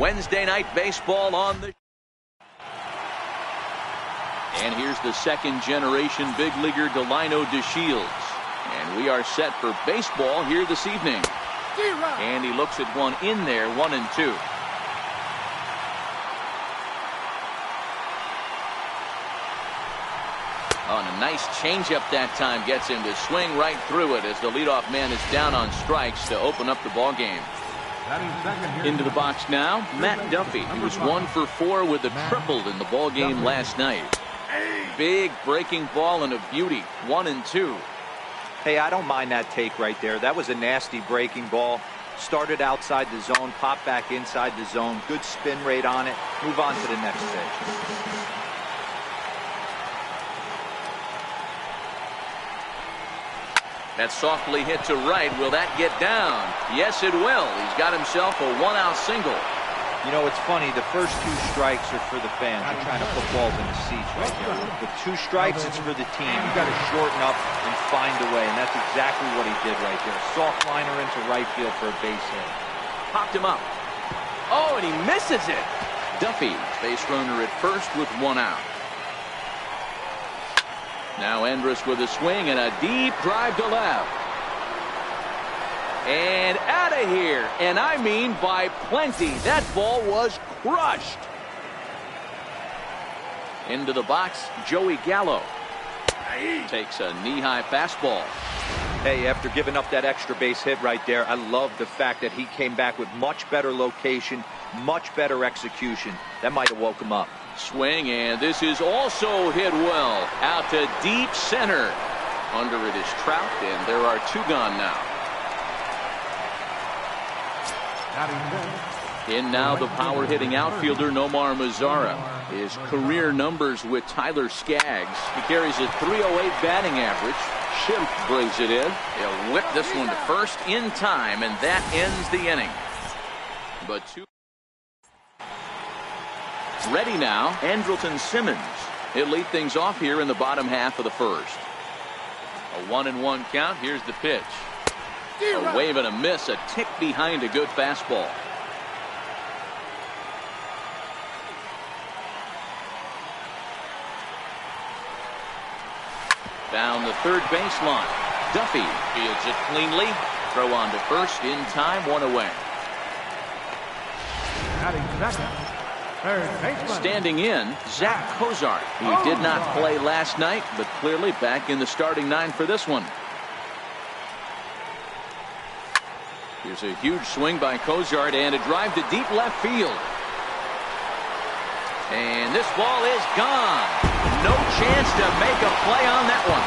Wednesday Night Baseball on the... And here's the second-generation big leaguer Delino DeShields. And we are set for baseball here this evening. And he looks at one in there, 1-2. Oh, and a nice changeup that time gets him to swing right through it as the leadoff man is down on strikes to open up the ball game. Into the box now, Matt Duffy. He was 1 for 4 with a triple in the ball game last night. Big breaking ball and a beauty, 1-2. Hey, I don't mind that take right there. That was a nasty breaking ball. Started outside the zone, popped back inside the zone. Good spin rate on it. Move on to the next pitch. That's softly hit to right. Will that get down? Yes, it will. He's got himself a one-out single. You know, it's funny. The first 2 strikes are for the fans. They're trying to put balls in the seats right here. With 2 strikes, it's for the team. You got to shorten up and find a way, and that's exactly what he did right there. Soft liner into right field for a base hit. Popped him up. Oh, and he misses it. Duffy, base runner at first with 1 out. Now Andrus with a swing and a deep drive to left. And out of here. And I mean by plenty. That ball was crushed. Into the box, Joey Gallo. Takes a knee-high fastball. Hey, after giving up that extra base hit right there, I love the fact that he came back with much better location, much better execution. That might have woke him up. Swing, and this is also hit well. Out to deep center. Under it is Trout, and there are 2 gone now. In now the power-hitting outfielder Nomar Mazara. His career numbers with Tyler Skaggs. He carries a .308 batting average. Schimpf brings it in. He'll whip this one to first in time, and that ends the inning. But 2. Ready now, Andrelton Simmons. He'll lead things off here in the bottom half of the first. A 1-1 count. Here's the pitch. A wave and a miss, a tick behind a good fastball. Down the third baseline. Duffy fields it cleanly. Throw on to first in time, 1 away. Standing in, Zach Cozart. He did not play last night, but clearly back in the starting 9 for this one. Here's a huge swing by Cozart and a drive to deep left field. And this ball is gone. No chance to make a play on that one.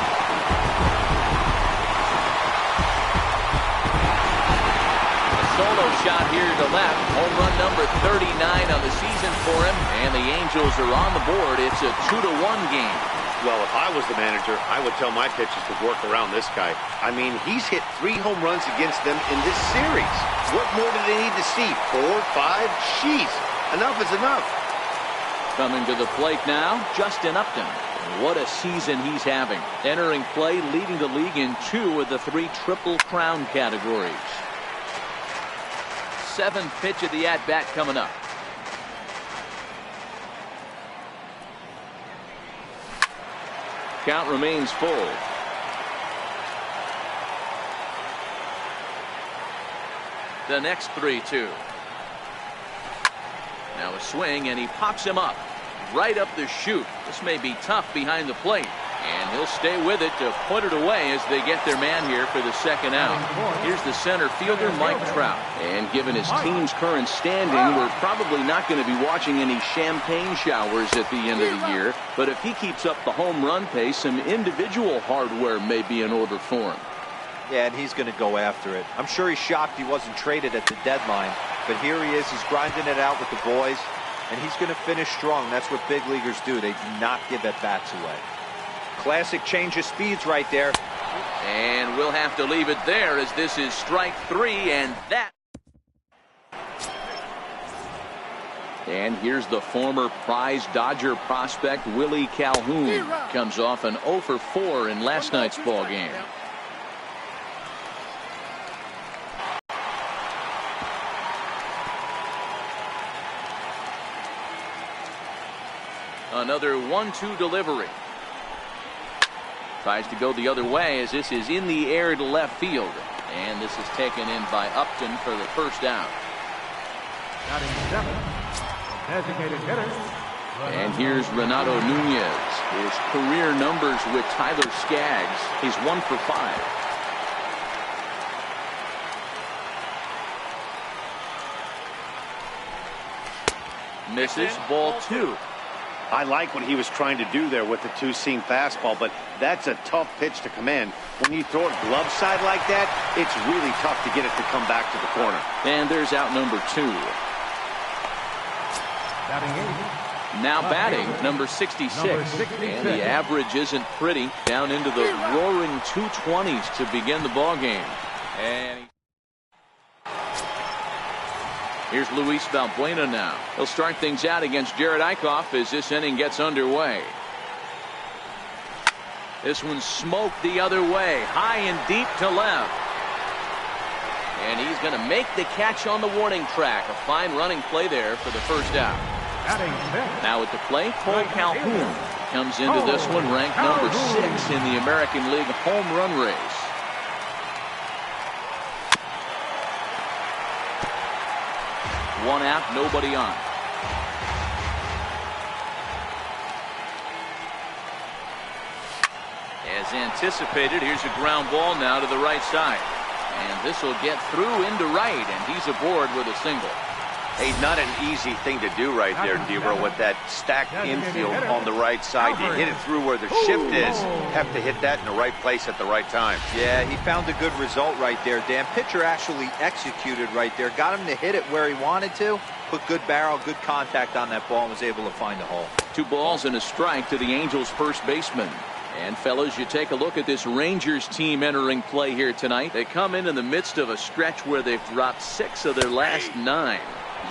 A solo shot here to left. Home run number 39 on the season for him. And the Angels are on the board. It's a 2-1 game. Well, if I was the manager, I would tell my pitchers to work around this guy. I mean, he's hit 3 home runs against them in this series. What more do they need to see? 4, 5? Jeez, enough is enough. Coming to the plate now, Justin Upton. What a season he's having. Entering play, leading the league in 2 of the 3 Triple Crown categories. 7th pitch of the at-bat coming up. Count remains full. The next 3-2. Now a swing, and he pops him up. Right up the chute. This may be tough behind the plate. And he'll stay with it to put it away as they get their man here for the second out. Here's the center fielder, Mike Trout. And given his team's current standing, we're probably not going to be watching any champagne showers at the end of the year. But if he keeps up the home run pace, some individual hardware may be in order for him. Yeah, and he's going to go after it. I'm sure he's shocked he wasn't traded at the deadline. But here he is. He's grinding it out with the boys. And he's going to finish strong. That's what big leaguers do. They do not give at-bats away. Classic change of speeds right there. And we'll have to leave it there as this is strike 3, and that. And here's the former prize Dodger prospect Willie Calhoun. Comes off an 0 for 4 in last night's ball game. Another 1-2 delivery. Tries to go the other way as this is in the air to left field. And this is taken in by Upton for the first down. Batting seven, designated hitter. And here's Renato Nunez. His career numbers with Tyler Skaggs. He's 1 for 5. Misses, ball 2. I like what he was trying to do there with the two-seam fastball, but that's a tough pitch to command. When you throw it glove side like that, it's really tough to get it to come back to the corner. And there's out number 2. Batting eight. Now batting number 66. And the average isn't pretty. Down into the roaring 220s to begin the ball game. And here's Luis Valbuena now. He'll start things out against Jared Eichhoff as this inning gets underway. This one's smoked the other way, high and deep to left. And he's going to make the catch on the warning track. A fine running play there for the first out. Now at the plate, Cole Calhoun comes into this one ranked number 6 in the American League home run race. One out, nobody on. As anticipated, here's a ground ball now to the right side. And this will get through into right, and he's aboard with a single. Hey, not an easy thing to do right there, Dero, with that stacked infield on the right side. You hit it through where the shift is. Have to hit that in the right place at the right time. Yeah, he found a good result right there, Dan. Pitcher actually executed right there. Got him to hit it where he wanted to. Put good barrel, good contact on that ball, and was able to find the hole. 2 balls and a strike to the Angels first baseman. And fellas, you take a look at this Rangers team entering play here tonight. They come in the midst of a stretch where they've dropped 6 of their last 9.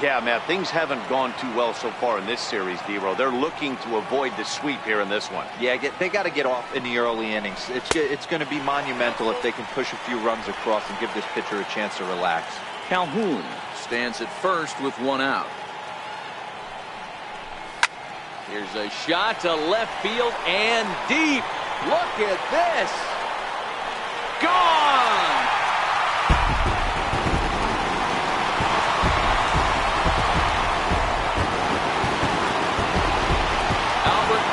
Yeah, man, things haven't gone too well so far in this series, Dero. They're looking to avoid the sweep here in this one. Yeah, they got to get off in the early innings. It's going to be monumental if they can push a few runs across and give this pitcher a chance to relax. Calhoun stands at first with 1 out. Here's a shot to left field and deep. Look at this. Gone.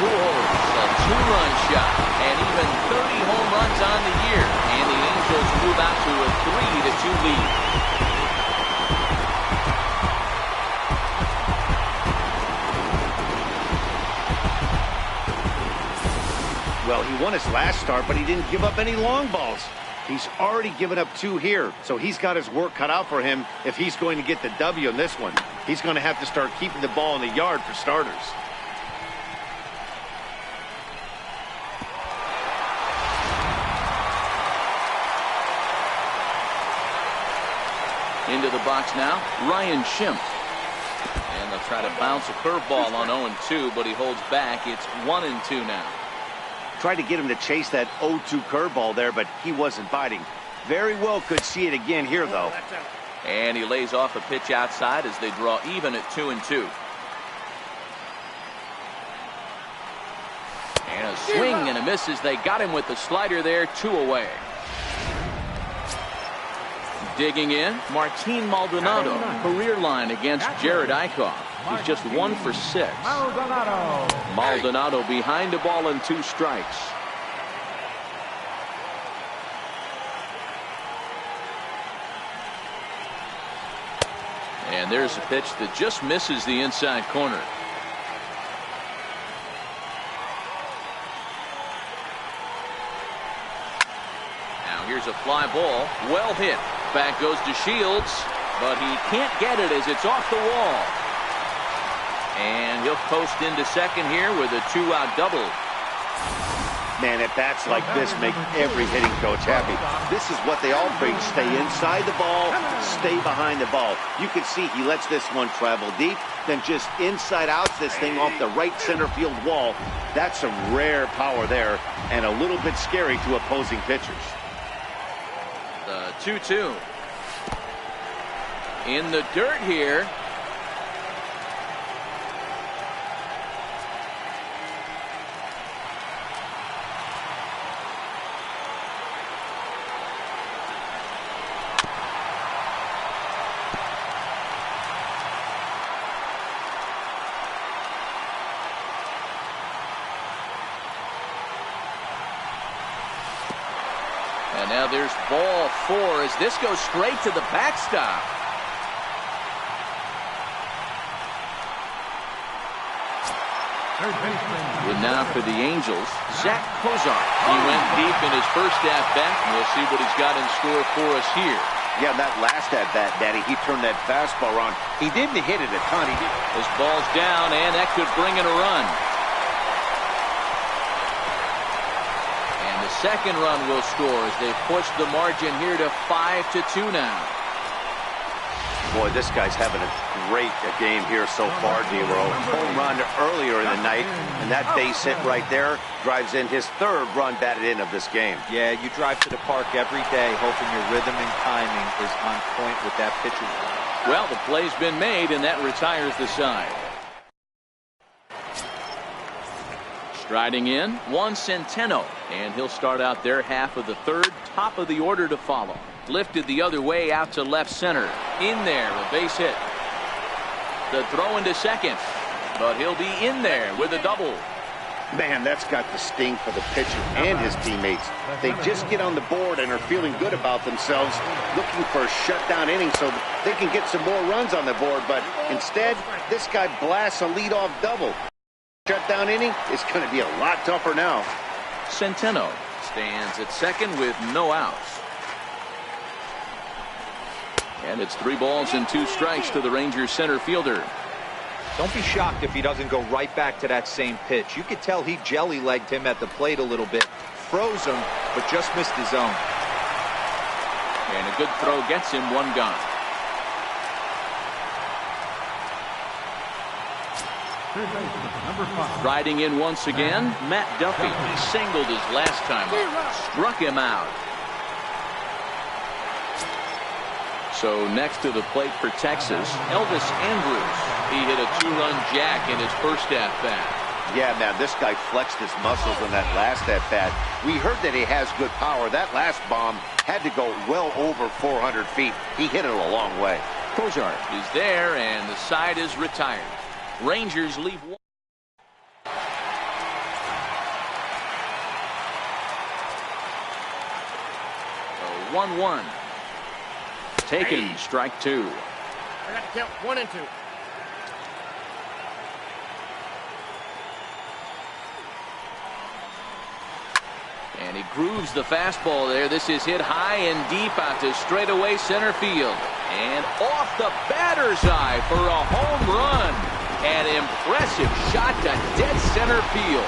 A 2-run shot, and even 30 home runs on the year, and the Angels move out to a 3-2 lead. Well, he won his last start, but he didn't give up any long balls. He's already given up 2 here, so he's got his work cut out for him if he's going to get the W in this one. He's going to have to start keeping the ball in the yard for starters. Into the box now, Ryan Schimpf. And they'll try to bounce a curveball on 0-2, but he holds back. It's 1-2 now. Tried to get him to chase that 0-2 curveball there, but he wasn't biting. Very well could see it again here, though. And he lays off a pitch outside as they draw even at 2-2. And a swing and a miss as they got him with the slider there, 2 away. Digging in, Martin Maldonado, career line against Jared Eichhoff. He's just 1 for 6. Maldonado behind the ball and 2 strikes. And there's a pitch that just misses the inside corner. Now here's a fly ball, well hit. Back goes to Shields, but he can't get it as it's off the wall. And he'll post into second here with a 2-out double. Man, at bats like this make every hitting coach happy. This is what they all preach. Stay inside the ball, stay behind the ball. You can see he lets this one travel deep, then just inside outs this thing off the right center field wall. That's some rare power there and a little bit scary to opposing pitchers. The 2-2. In the dirt here. now there's ball 4 as this goes straight to the backstop. And now for the Angels, Zach Kozar. He went deep in his first at-bat, and we'll see what he's got in store for us here. Yeah, that last at-bat, Daddy, he turned that fastball on. He didn't hit it a ton. He did. This ball's down, and that could bring in a run. And the second run will score as they push the margin here to 5-2 now. Boy, this guy's having a great game here so far, D-Row. Home run earlier in the night, and that base hit right there drives in his third run batted in of this game. Yeah, you drive to the park every day hoping your rhythm and timing is on point with that pitcher. Well, the play's been made, and that retires the side. Striding in, Juan Centeno, and he'll start out their half of the third, top of the order to follow. Lifted the other way out to left center. In there, a base hit. The throw into second, but he'll be in there with a double. Man, that's got the sting for the pitcher and his teammates. They just get on the board and are feeling good about themselves, looking for a shutdown inning so they can get some more runs on the board, but instead, this guy blasts a leadoff double. Shutdown inning is going to be a lot tougher now. Centeno stands at second with no outs. And it's 3 balls and 2 strikes to the Rangers center fielder. Don't be shocked if he doesn't go right back to that same pitch. You could tell he jelly-legged him at the plate a little bit. Froze him, but just missed his zone. And a good throw gets him 1 gone. Riding in once again, Matt Duffy. He singled his last time up. Struck him out. So next to the plate for Texas, Elvis Andrus. He hit a 2-run jack in his first at-bat. Yeah, man, this guy flexed his muscles in that last at-bat. We heard that he has good power. That last bomb had to go well over 400 feet. He hit it a long way. Kozar is there, and the side is retired. Rangers leave 1. 1-1. Taken, strike 2. I got to count 1 and 2. And he grooves the fastball there. This is hit high and deep out to straightaway center field. And off the batter's eye for a home run. An impressive shot to dead center field.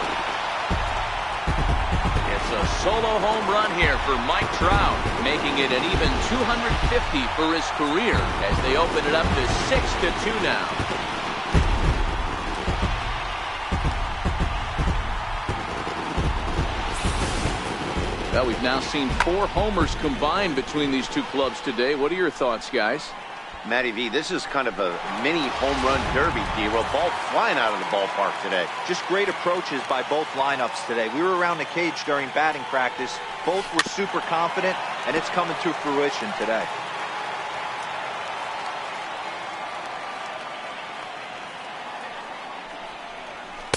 It's a solo home run here for Mike Trout, making it an even 250 for his career as they open it up to 6-2 now. Well, we've now seen 4 homers combined between these two clubs today. What are your thoughts, guys? Matty V, this is kind of a mini home run derby, D-Row. Ball flying out of the ballpark today. Just great approaches by both lineups today. We were around the cage during batting practice. Both were super confident, and it's coming to fruition today.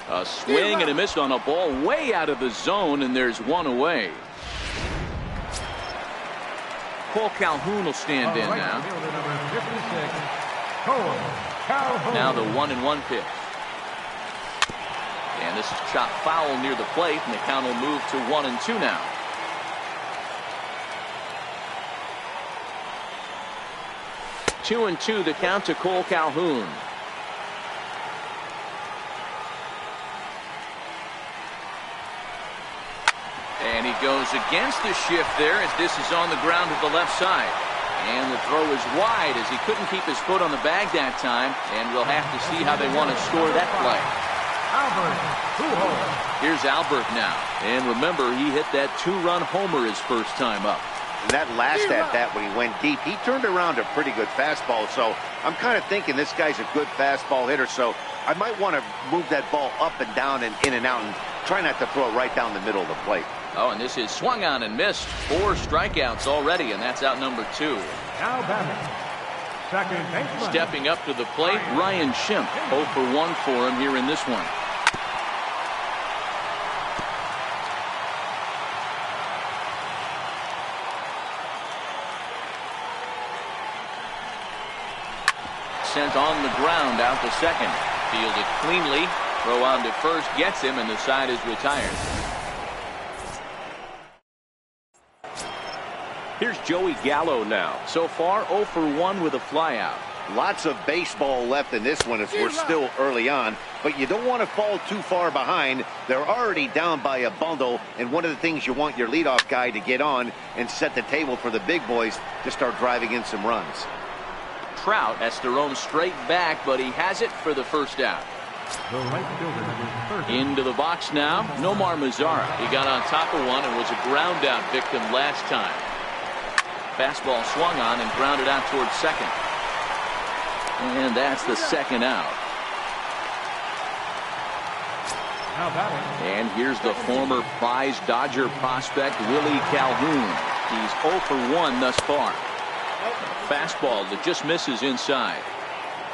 A swing and a miss on a ball way out of the zone, and there's 1 away. Cole Calhoun will stand in now. Now the 1-1 pitch. And this is chopped foul near the plate, and the count will move to 1-2 now. Two and 2 the count to Cole Calhoun. And he goes against the shift there as this is on the ground to the left side. And the throw is wide as he couldn't keep his foot on the bag that time. And we'll have to see how they want to score that play. Here's Albert now. And remember, he hit that 2-run homer his first time up. And that last at-bat when he went deep, he turned around a pretty good fastball. So I'm kind of thinking this guy's a good fastball hitter. So I might want to move that ball up and down and in and out and try not to throw it right down the middle of the plate. Oh, and this is swung on and missed. 4 strikeouts already, and that's out number 2. Now batting, second baseman. Stepping up to the plate, Ryan Schimpf. 0 for 1 for him here in this one. sent on the ground out to second. Fielded cleanly. Throw on to first gets him, and the side is retired. Here's Joey Gallo now. So far, 0 for 1 with a flyout. Lots of baseball left in this one as we're still early on, but you don't want to fall too far behind. They're already down by a bundle, and one of the things you want your leadoff guy to get on and set the table for the big boys to start driving in some runs. Trout has to roam straight back, but he has it for the first out. The right fielder, number 30. Into the box now, Nomar Mazara. He got on top of one and was a ground out victim last time. Fastball swung on and grounded out towards second. And that's the second out. Now batting. And here's the former prize Dodger prospect, Willie Calhoun. He's 0 for 1 thus far. Fastball that just misses inside.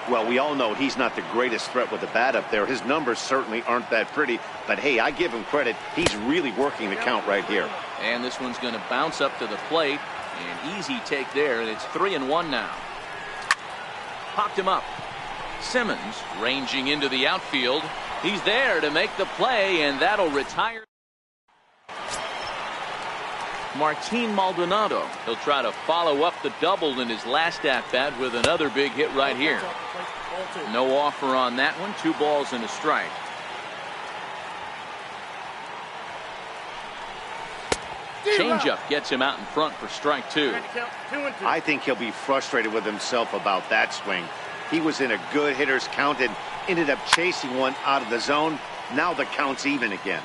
Well, we all know he's not the greatest threat with the bat up there. His numbers certainly aren't that pretty, but hey, I give him credit. He's really working the count right here. And this one's going to bounce up to the plate. An easy take there, and it's 3-1 now. Popped him up. Simmons ranging into the outfield. He's there to make the play, and that'll retire Martin Maldonado. He'll try to follow up the double in his last at-bat with another big hit right here. No offer on that one. 2 balls and a strike. Changeup gets him out in front for strike 2. I think he'll be frustrated with himself about that swing. He was in a good hitter's count and ended up chasing one out of the zone. Now the count's even again.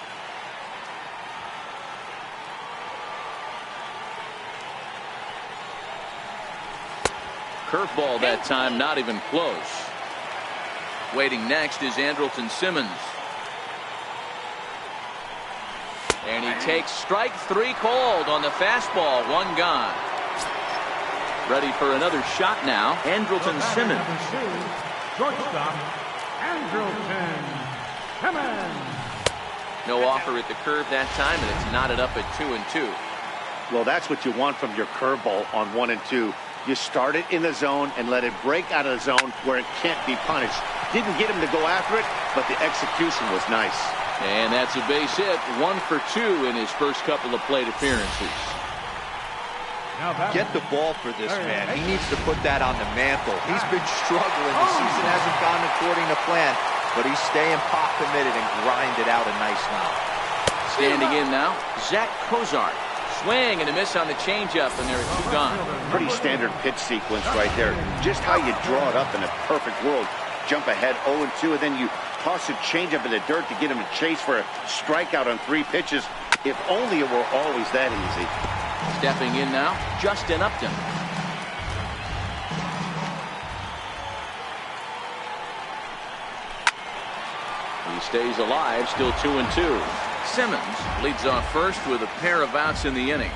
Curveball that time, not even close. Waiting next is Andrelton Simmons. And he takes strike 3 called on the fastball. 1 gone. Ready for another shot now. Andrelton Simmons. Shortstop, Andrelton Simmons. No offer at the curve that time, and it's knotted up at 2-2. Well, that's what you want from your curveball on 1 and 2. You start it in the zone and let it break out of the zone where it can't be punished. Didn't get him to go after it, but the execution was nice. And that's a base hit. 1 for 2 in his first couple of plate appearances. Get the ball for this man. He needs to put that on the mantle. He's been struggling. The season hasn't gone according to plan, but he's staying pop committed and grinded out a nice knock. Standing in now, Zach Cozart. Swing and a miss on the changeup, and there are 2 gone. Pretty standard pitch sequence right there. Just how you draw it up in a perfect world. Jump ahead 0-2, and then you toss a changeup in the dirt to get him to chase for a strikeout on 3 pitches. If only it were always that easy. Stepping in now, Justin Upton. He stays alive, still 2-2. Simmons leads off first with a pair of outs in the inning.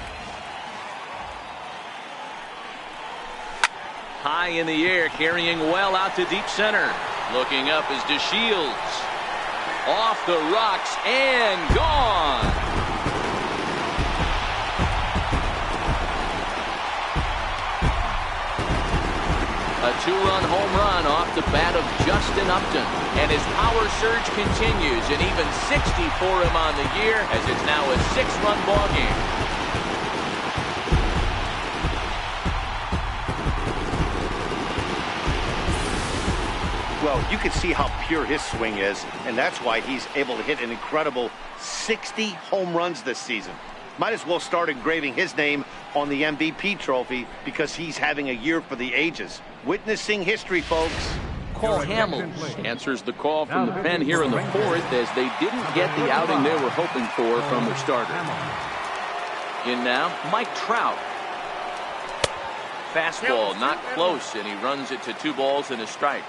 High in the air, carrying well out to deep center. Looking up is DeShields. Off the rocks and gone. A 2-run home run off the bat of Justin Upton. And his power surge continues, and even 60 for him on the year, as it's now a 6-run ball game. Well, you can see how pure his swing is, and that's why he's able to hit an incredible 60 home runs this season. Might as well start engraving his name on the MVP trophy because he's having a year for the ages. Witnessing history, folks. Cole Hamels answers the call from the pen here in the 4th, as they didn't get the outing they were hoping for from their starter. In now, Mike Trout. Fastball not close, and he runs it to 2 balls and a strike.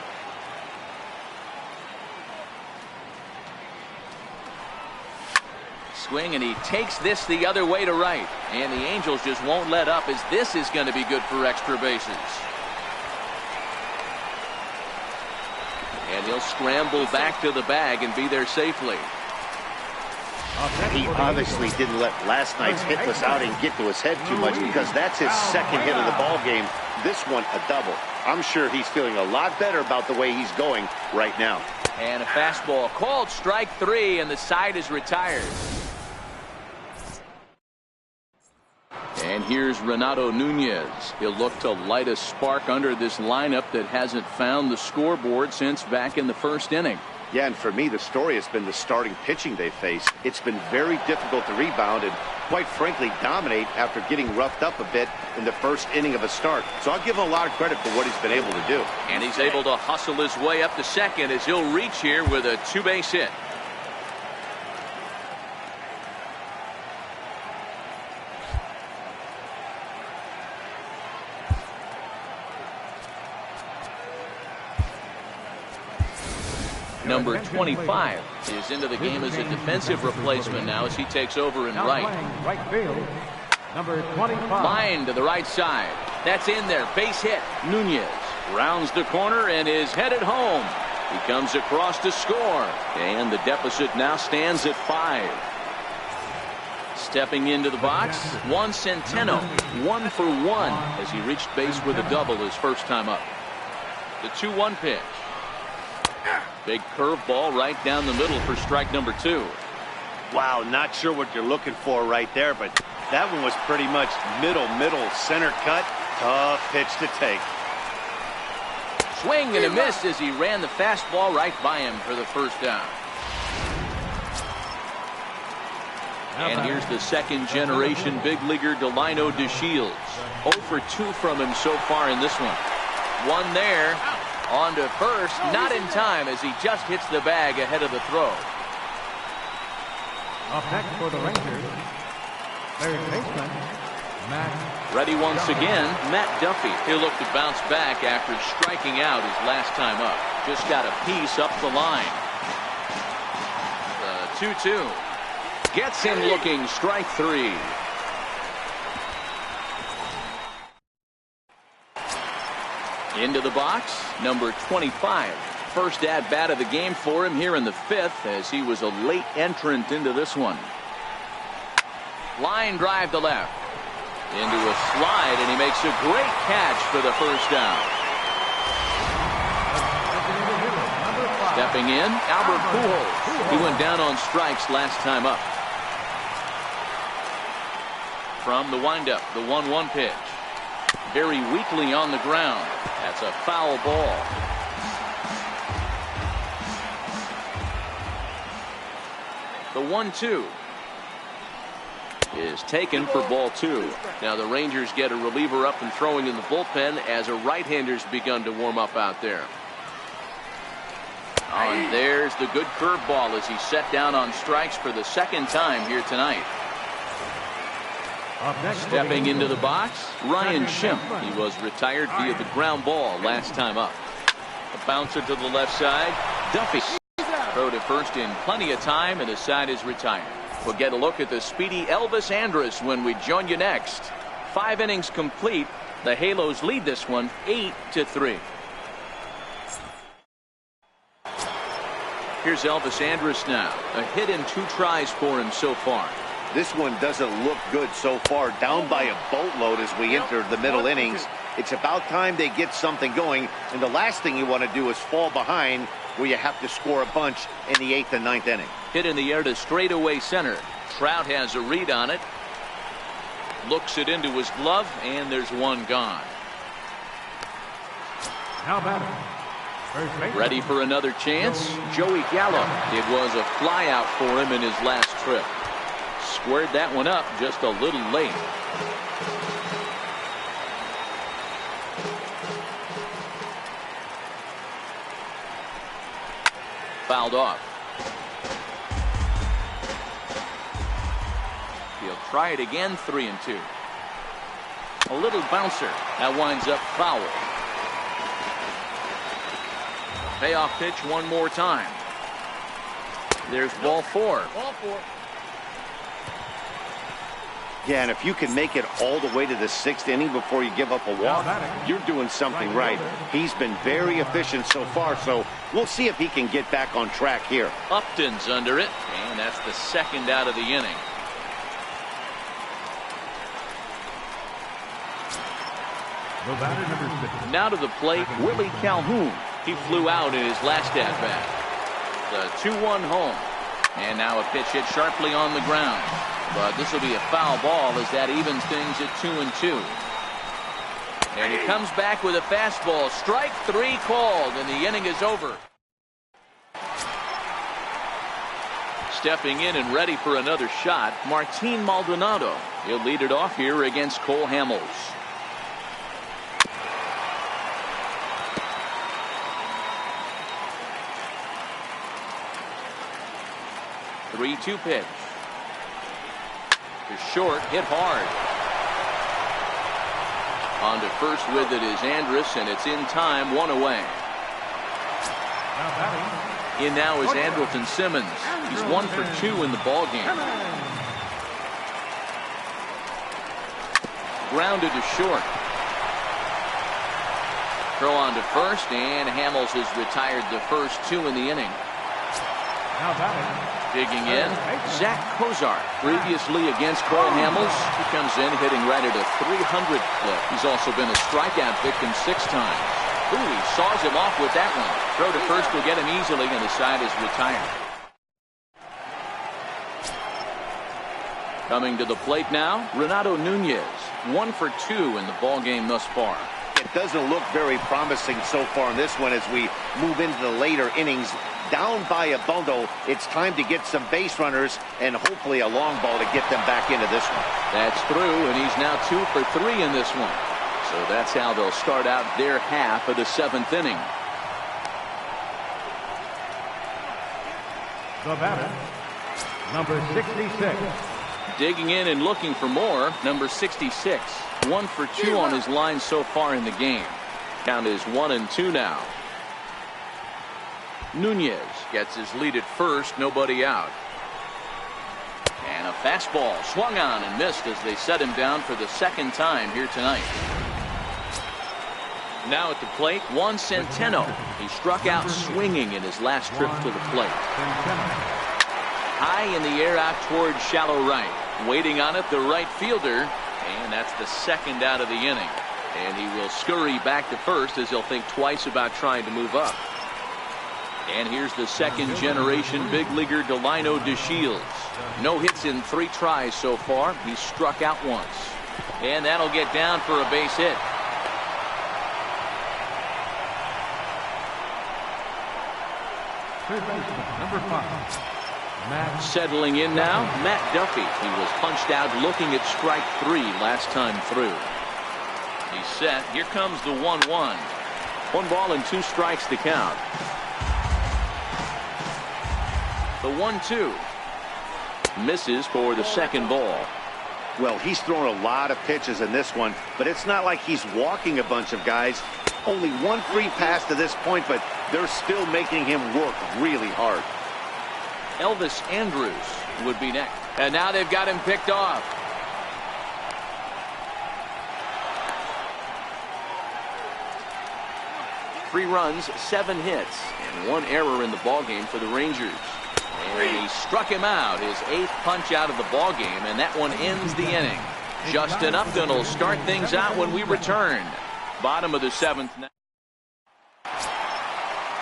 Swing, and he takes this the other way to right. And the Angels just won't let up, as this is going to be good for extra bases. And he'll scramble back to the bag and be there safely. He obviously didn't let last night's hitless outing get to his head too much, because that's his 2nd hit of the ball game. this one a double. I'm sure he's feeling a lot better about the way he's going right now. And a fastball called strike 3, and the side is retired. And here's Renato Nunez. He'll look to light a spark under this lineup that hasn't found the scoreboard since back in the first inning. Yeah, and for me, the story has been the starting pitching they face. It's been very difficult to rebound and, quite frankly, dominate after getting roughed up a bit in the first inning of a start. So I'll give him a lot of credit for what he's been able to do. And he's able to hustle his way up to second as he'll reach here with a 2-base hit. Number 25 is into the game as a defensive replacement now as he takes over in right. Right field, number 25. Line to the right side. That's in there. Base hit. Nunez rounds the corner and is headed home. He comes across to score. And the deficit now stands at 5. Stepping into the box, Juan Centeno. 1 for 1 as he reached base with a double his first time up. The 2-1 pitch. Big curveball right down the middle for strike number 2. Wow, not sure what you're looking for right there, but that one was pretty much middle, center cut. Tough pitch to take. Swing and a miss as he ran the fastball right by him for the first down. And here's the second generation big leaguer Delino DeShields. 0 for 2 from him so far in this one. One there. On to first, not in time as he just hits the bag ahead of the throw. Up next for the Rangers, third baseman, Matt. Ready once again, Matt Duffy. He'll look to bounce back after striking out his last time up. Just got a piece up the line. The 2-2. Gets him looking, strike 3. Into the box, number 25. First at-bat of the game for him here in the 5th as he was a late entrant into this one. Line drive to left. Into a slide, and he makes a great catch for the first down. Stepping in, Albert Pujols. He went down on strikes last time up. From the windup, the 1-1 pitch. Very weakly on the ground. That's a foul ball. The 1-2 is taken for ball 2. Now the Rangers get a reliever up and throwing in the bullpen as a right-hander's begun to warm up out there. Oh, and there's the good curveball as he set down on strikes for the second time here tonight. Stepping into the box, Ryan Schimpf. He was retired via the ground ball last time up. A bouncer to the left side. Duffy throw to first in plenty of time, and the side is retired. We'll get a look at the speedy Elvis Andrus when we join you next. 5 innings complete. The Halos lead this one 8-3. Here's Elvis Andrus now. A hit and 2 tries for him so far. This one doesn't look good so far. Down by a boatload as we enter the middle innings. It's about time they get something going. And the last thing you want to do is fall behind where you have to score a bunch in the 8th and 9th inning. Hit in the air to straightaway center. Trout has a read on it. Looks it into his glove, and there's one gone. Now batting. Ready for another chance? Joey Gallo. It was a fly out for him in his last trip. Squared that one up just a little late. Fouled off. He'll try it again, 3-2. A little bouncer. That winds up foul. Payoff pitch one more time. There's ball 4. Ball 4. Yeah, and if you can make it all the way to the 6th inning before you give up a walk, you're doing something right. He's been very efficient so far, so we'll see if he can get back on track here. Upton's under it, and that's the second out of the inning. The batter, number 6. Now to the plate, Willie Calhoun. He flew out in his last at-bat. The 2-1 home. And now a pitch hit sharply on the ground. But this will be a foul ball as that evens things at 2-2. And he comes back with a fastball. Strike 3 called, and the inning is over. Stepping in and ready for another shot, Martin Maldonado. He'll lead it off here against Cole Hamels. The 3-2 pitch. To short, hit hard. On to first with it is Andrus, and it's in time, 1 away. Now batting. In now is Andrelton Simmons. He's 1 for 2 in the ball game. Grounded to short. Throw on to first, and Hamels has retired the first 2 in the inning. Now batting. Digging in, Zach Kozar. Previously against Cole Hamels, he comes in hitting right at a 300 clip. He's also been a strikeout victim 6 times. Ooh, he saws him off with that one. Throw to first will get him easily, and the side is retired. Coming to the plate now, Renato Nunez. 1 for 2 in the ball game thus far. It doesn't look very promising so far in this one as we move into the later innings. Down by a bundle, it's time to get some base runners and hopefully a long ball to get them back into this one. That's through, and he's now 2 for 3 in this one. So that's how they'll start out their half of the 7th inning. The batter, number 66. Digging in and looking for more, number 66. 1 for 2 on his line so far in the game. Count is 1-2 now. Nunez gets his lead at first, nobody out. And a fastball swung on and missed as they set him down for the 2nd time here tonight. Now at the plate, Juan Centeno. He struck out swinging in his last trip to the plate. High in the air out towards shallow right. Waiting on it, the right fielder. And that's the 2nd out of the inning. And he will scurry back to first as he'll think twice about trying to move up. And here's the 2nd generation big leaguer Delino DeShields. No hits in 3 tries so far. He's struck out once. And that'll get down for a base hit. Third baseman, number 5. Matt. Settling in now, Matt Duffy. He was punched out looking at strike 3 last time through. He's set. Here comes the 1-1. 1 ball and 2 strikes to count. The 1-2 misses for the 2nd ball. Well, he's thrown a lot of pitches in this one, but it's not like he's walking a bunch of guys. Only 1 free pass to this point, but they're still making him work really hard. Elvis Andrus would be next. And now they've got him picked off. Three runs, 7 hits, and 1 error in the ballgame for the Rangers. And he struck him out, his 8th punch out of the ballgame, and that one ends the inning. Justin Upton will start things out when we return. Bottom of the 7th now.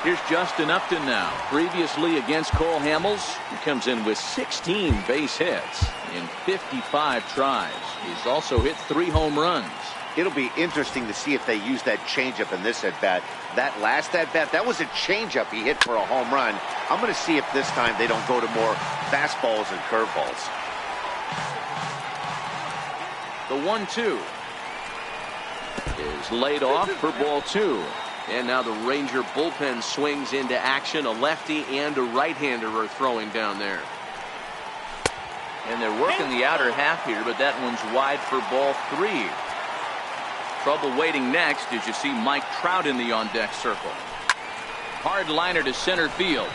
Here's Justin Upton now. Previously against Cole Hamels, he comes in with 16 base hits in 55 tries. He's also hit 3 home runs. It'll be interesting to see if they use that changeup in this at-bat. That last at-bat, that was a changeup he hit for a home run. I'm going to see if this time they don't go to more fastballs and curveballs. The 1-2 is laid off for ball 2. And now the Ranger bullpen swings into action. A lefty and a right-hander are throwing down there. And they're working the outer half here, but that one's wide for ball 3. Trouble waiting next as you see Mike Trout in the on-deck circle. Hard liner to center field.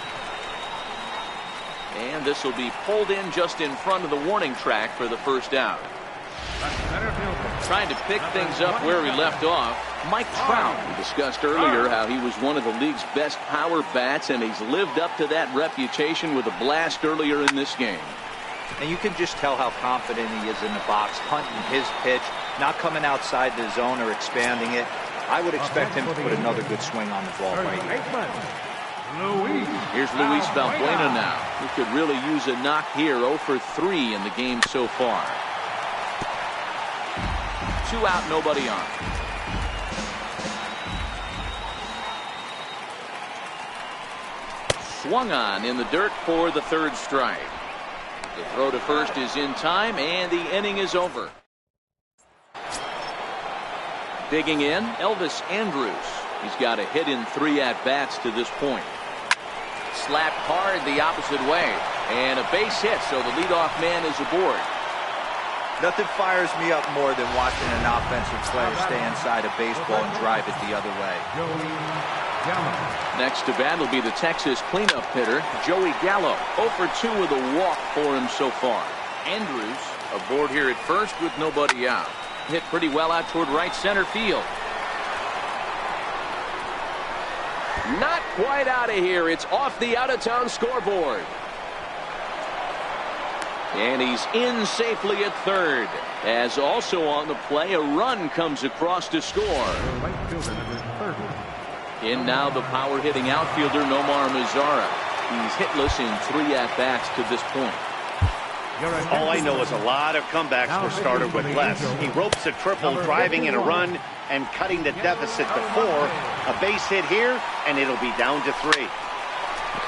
And this will be pulled in just in front of the warning track for the first out. Trying to pick things up where we left off, Mike Trout. We discussed earlier how he was one of the league's best power bats, and he's lived up to that reputation with a blast earlier in this game. And you can just tell how confident he is in the box, hunting his pitch, not coming outside the zone or expanding it. I would expect him to put another good swing on the ball right here. Here's Luis Valbuena now, who could really use a knock here. 0 for 3 in the game so far. 2 out, nobody on. Swung on in the dirt for the 3rd strike. The throw to first is in time, and the inning is over. Digging in, Elvis Andrus. He's got a hit in 3 at-bats to this point. Slapped hard the opposite way, and a base hit, so the leadoff man is aboard. Nothing fires me up more than watching an offensive player stay inside a baseball and drive it the other way. Next to bat will be the Texas cleanup hitter, Joey Gallo. 0 for 2 with a walk for him so far. Andrews aboard here at first with nobody out. Hit pretty well out toward right center field. Not quite out of here. It's off the out-of-town scoreboard. And he's in safely at 3rd. As also on the play, a run comes across to score. In now the power-hitting outfielder, Nomar Mazara. He's hitless in 3 at-bats to this point. All I know is a lot of comebacks were started with less. He ropes a triple, driving in a run, and cutting the deficit to 4. A base hit here, and it'll be down to 3.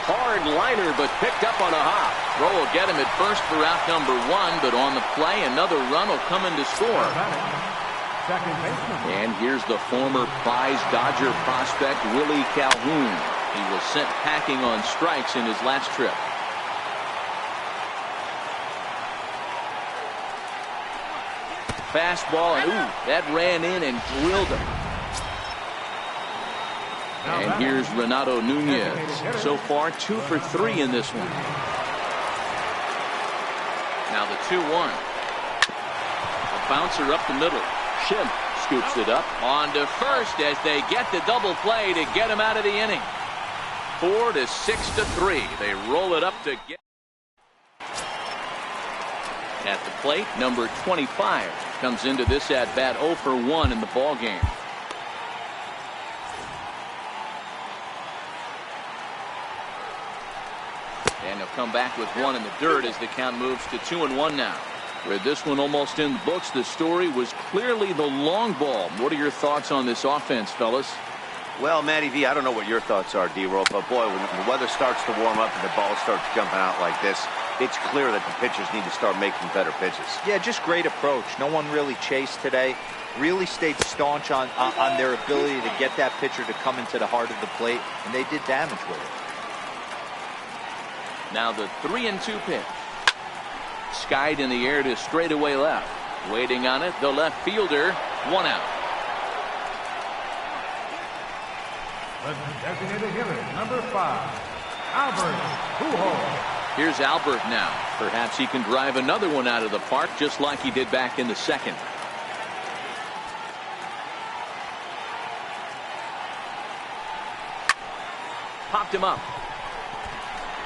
Hard liner, but picked up on a hop. Throw will get him at first for out number 1, but on the play, another run will come in to score. And here's the former prize Dodger prospect, Willie Calhoun. He was sent packing on strikes in his last trip. Fastball, and ooh, that ran in and drilled him. And here's Renato Nunez. So far, 2 for 3 in this one. Now the 2-1. A bouncer up the middle. Schimpf scoops it up on to first as they get the double play to get him out of the inning. 4 to 6 to 3. They roll it up to get. At the plate, number 25 comes into this at bat 0 for 1 in the ball game. And he'll come back with 1 in the dirt as the count moves to 2-1 now. With this one almost in the books, the story was clearly the long ball. What are your thoughts on this offense, fellas? Well, Matty V, I don't know what your thoughts are, D-Roll, but boy, when the weather starts to warm up and the ball starts jumping out like this, it's clear that the pitchers need to start making better pitches. Yeah, just great approach. No one really chased today. Really stayed staunch on their ability to get that pitcher to come into the heart of the plate, and they did damage with it. Now the 3-2 pitch. Skied in the air to straightaway left. Waiting on it, the left fielder. 1 out. The designated hitter, number 5, Albert Pujols. Here's Albert now. Perhaps he can drive another one out of the park just like he did back in the 2nd. Popped him up.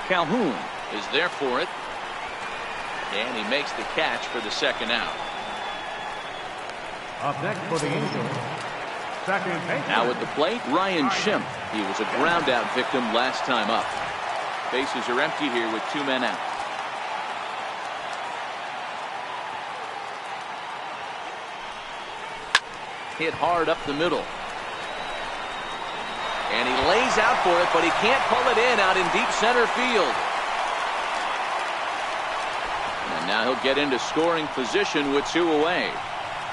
Calhoun is there for it. And he makes the catch for the 2nd out. Up next for the Angels, second baseman. Now at the plate, Ryan Schimpf. He was a ground out victim last time up. Bases are empty here with 2 men out. Hit hard up the middle. And he lays out for it, but he can't pull it in out in deep center field. And now he'll get into scoring position with 2 away.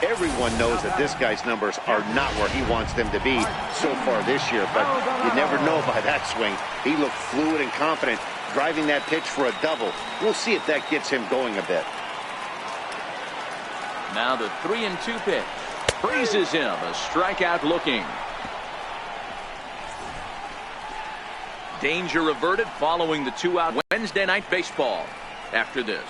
Everyone knows that this guy's numbers are not where he wants them to be so far this year, but you never know by that swing. He looked fluid and confident, driving that pitch for a double. We'll see if that gets him going a bit. Now the 3-2 pitch. Freezes him. A strikeout looking. Danger averted following the 2-out Wednesday Night Baseball after this.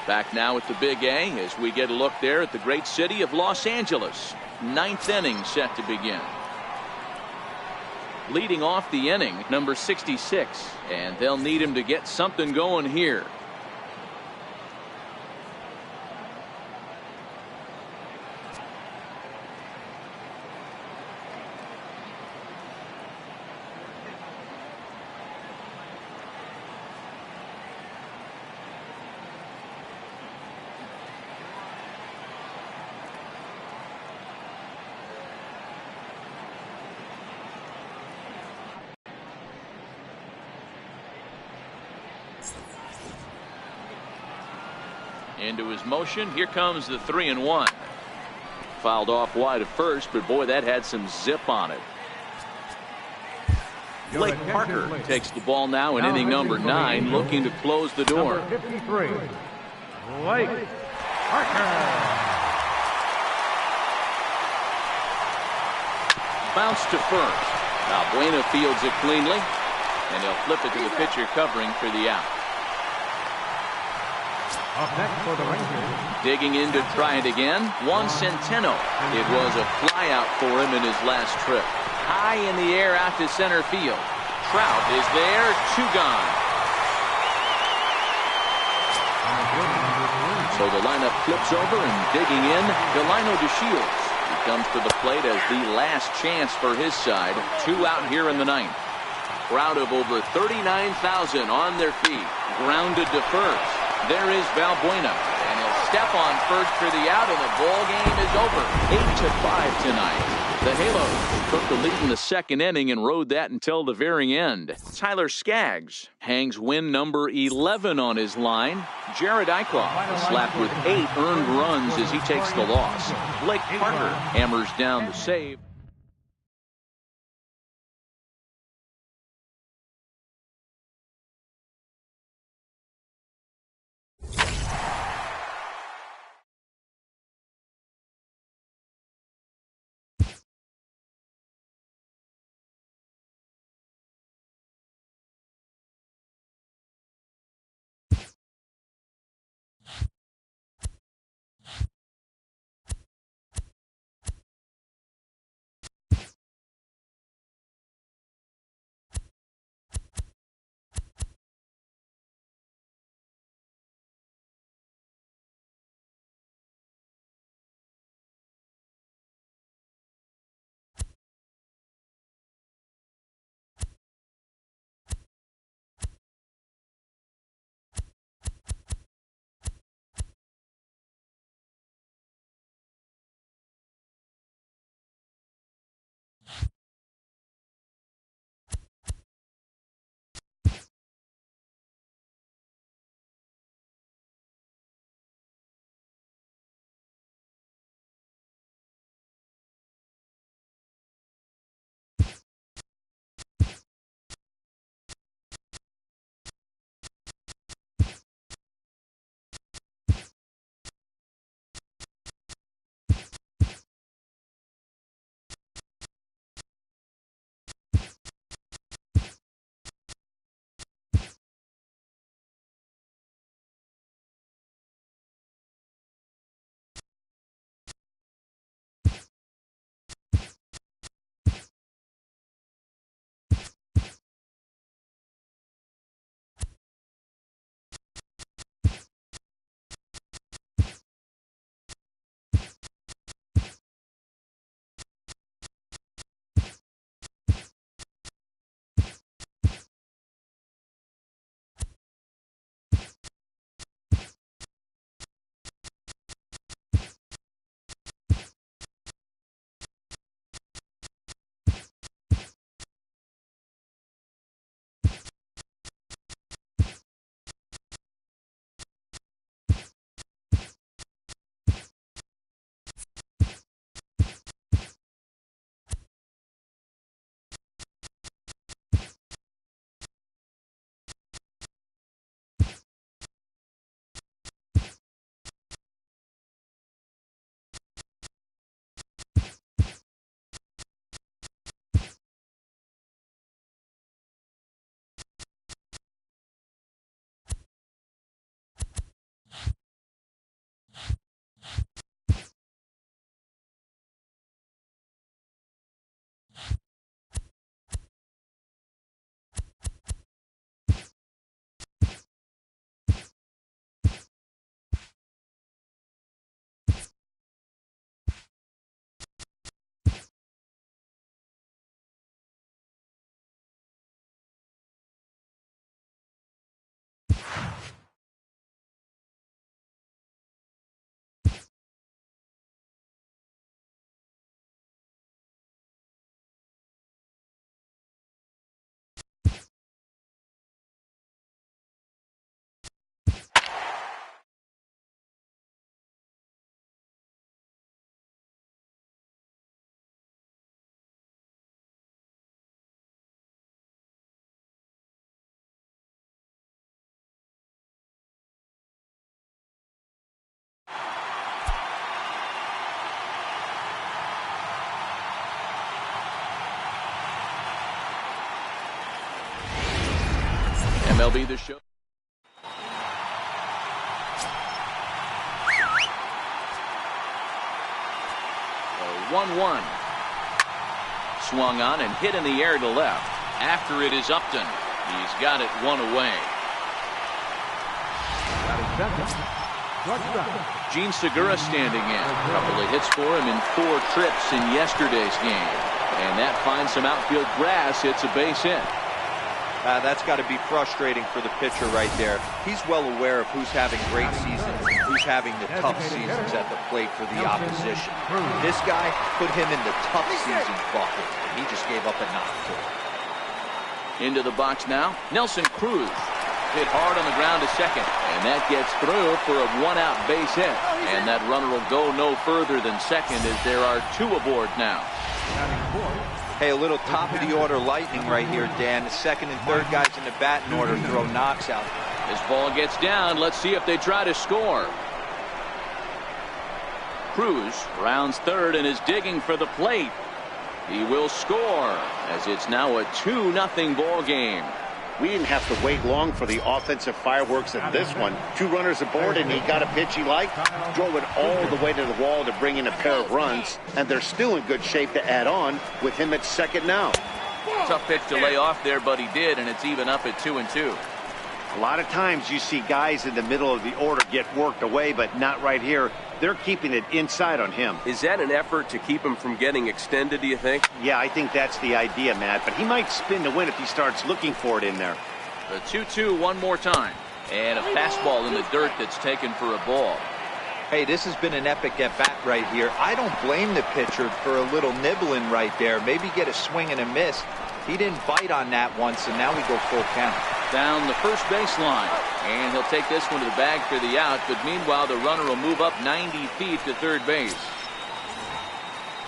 Back now at the Big A as we get a look there at the great city of Los Angeles. 9th inning set to begin. leading off the inning, number 66, and they'll need him to get something going here. Into his motion. Here comes the 3-1. Fouled off wide at first, but boy, that had some zip on it. Blake Parker takes the ball now in inning number 9, looking to close the door. Number 53, Blake Parker. Bounce to first. Valbuena fields it cleanly, and he'll flip it to the pitcher covering for the out. Up next for the Rangers. Digging in to try it again, Juan Centeno. It was a flyout for him in his last trip. High in the air out to center field. Trout is there, 2 gone. So the lineup flips over, and digging in, Delino DeShields. He comes to the plate as the last chance for his side. 2 out here in the 9th. Crowd of over 39,000 on their feet. Grounded to first. There is Valbuena, and he'll step on first for the out, and the ball game is over. 8-5 tonight. The Halos took the lead in the 2nd inning and rode that until the very end. Tyler Skaggs hangs win number 11 on his line. Jared Eichhoff slapped with 8 earned runs as he takes the loss. Blake Parker hammers down the save. MLB The Show. The 1-1. Swung on and hit in the air to left. After it is Upton. He's got it one away. Gene Segura standing in. A couple of hits for him in 4 trips in yesterday's game. And that finds some outfield grass. It's a base hit. That's got to be frustrating for the pitcher right there. He's well aware of who's having great seasons, who's having the tough seasons at the plate for the opposition. This guy put him in the tough season bucket, and he just gave up a knock to him. Into the box now, Nelson Cruz. Hit hard on the ground to second, and that gets through for a 1-out base hit. And that runner will go no further than second as there are 2 aboard now. Hey, a little top of the order lightning right here, Dan. The second and third guys in the batting order throw knocks out. This ball gets down. Let's see if they try to score. Cruz rounds third and is digging for the plate. He will score as it's now a 2-0 ball game. We didn't have to wait long for the offensive fireworks in this one. 2 runners aboard, and he got a pitch he liked, drove it all the way to the wall to bring in a pair of runs, and they're still in good shape to add on with him at second now. Tough pitch to lay off there, but he did, and it's even up at 2-2. A lot of times you see guys in the middle of the order get worked away, but not right here. They're keeping it inside on him. Is that an effort to keep him from getting extended, do you think? Yeah, I think that's the idea, Matt, but he might spin to win if he starts looking for it in there. The 2-2 one more time, and a fastball in the dirt that's taken for a ball. Hey, this has been an epic at-bat right here. I don't blame the pitcher for a little nibbling right there. Maybe get a swing and a miss. He didn't bite on that once, and now we go full count. Down the first baseline, and he'll take this one to the bag for the out, but meanwhile the runner will move up 90 feet to third base.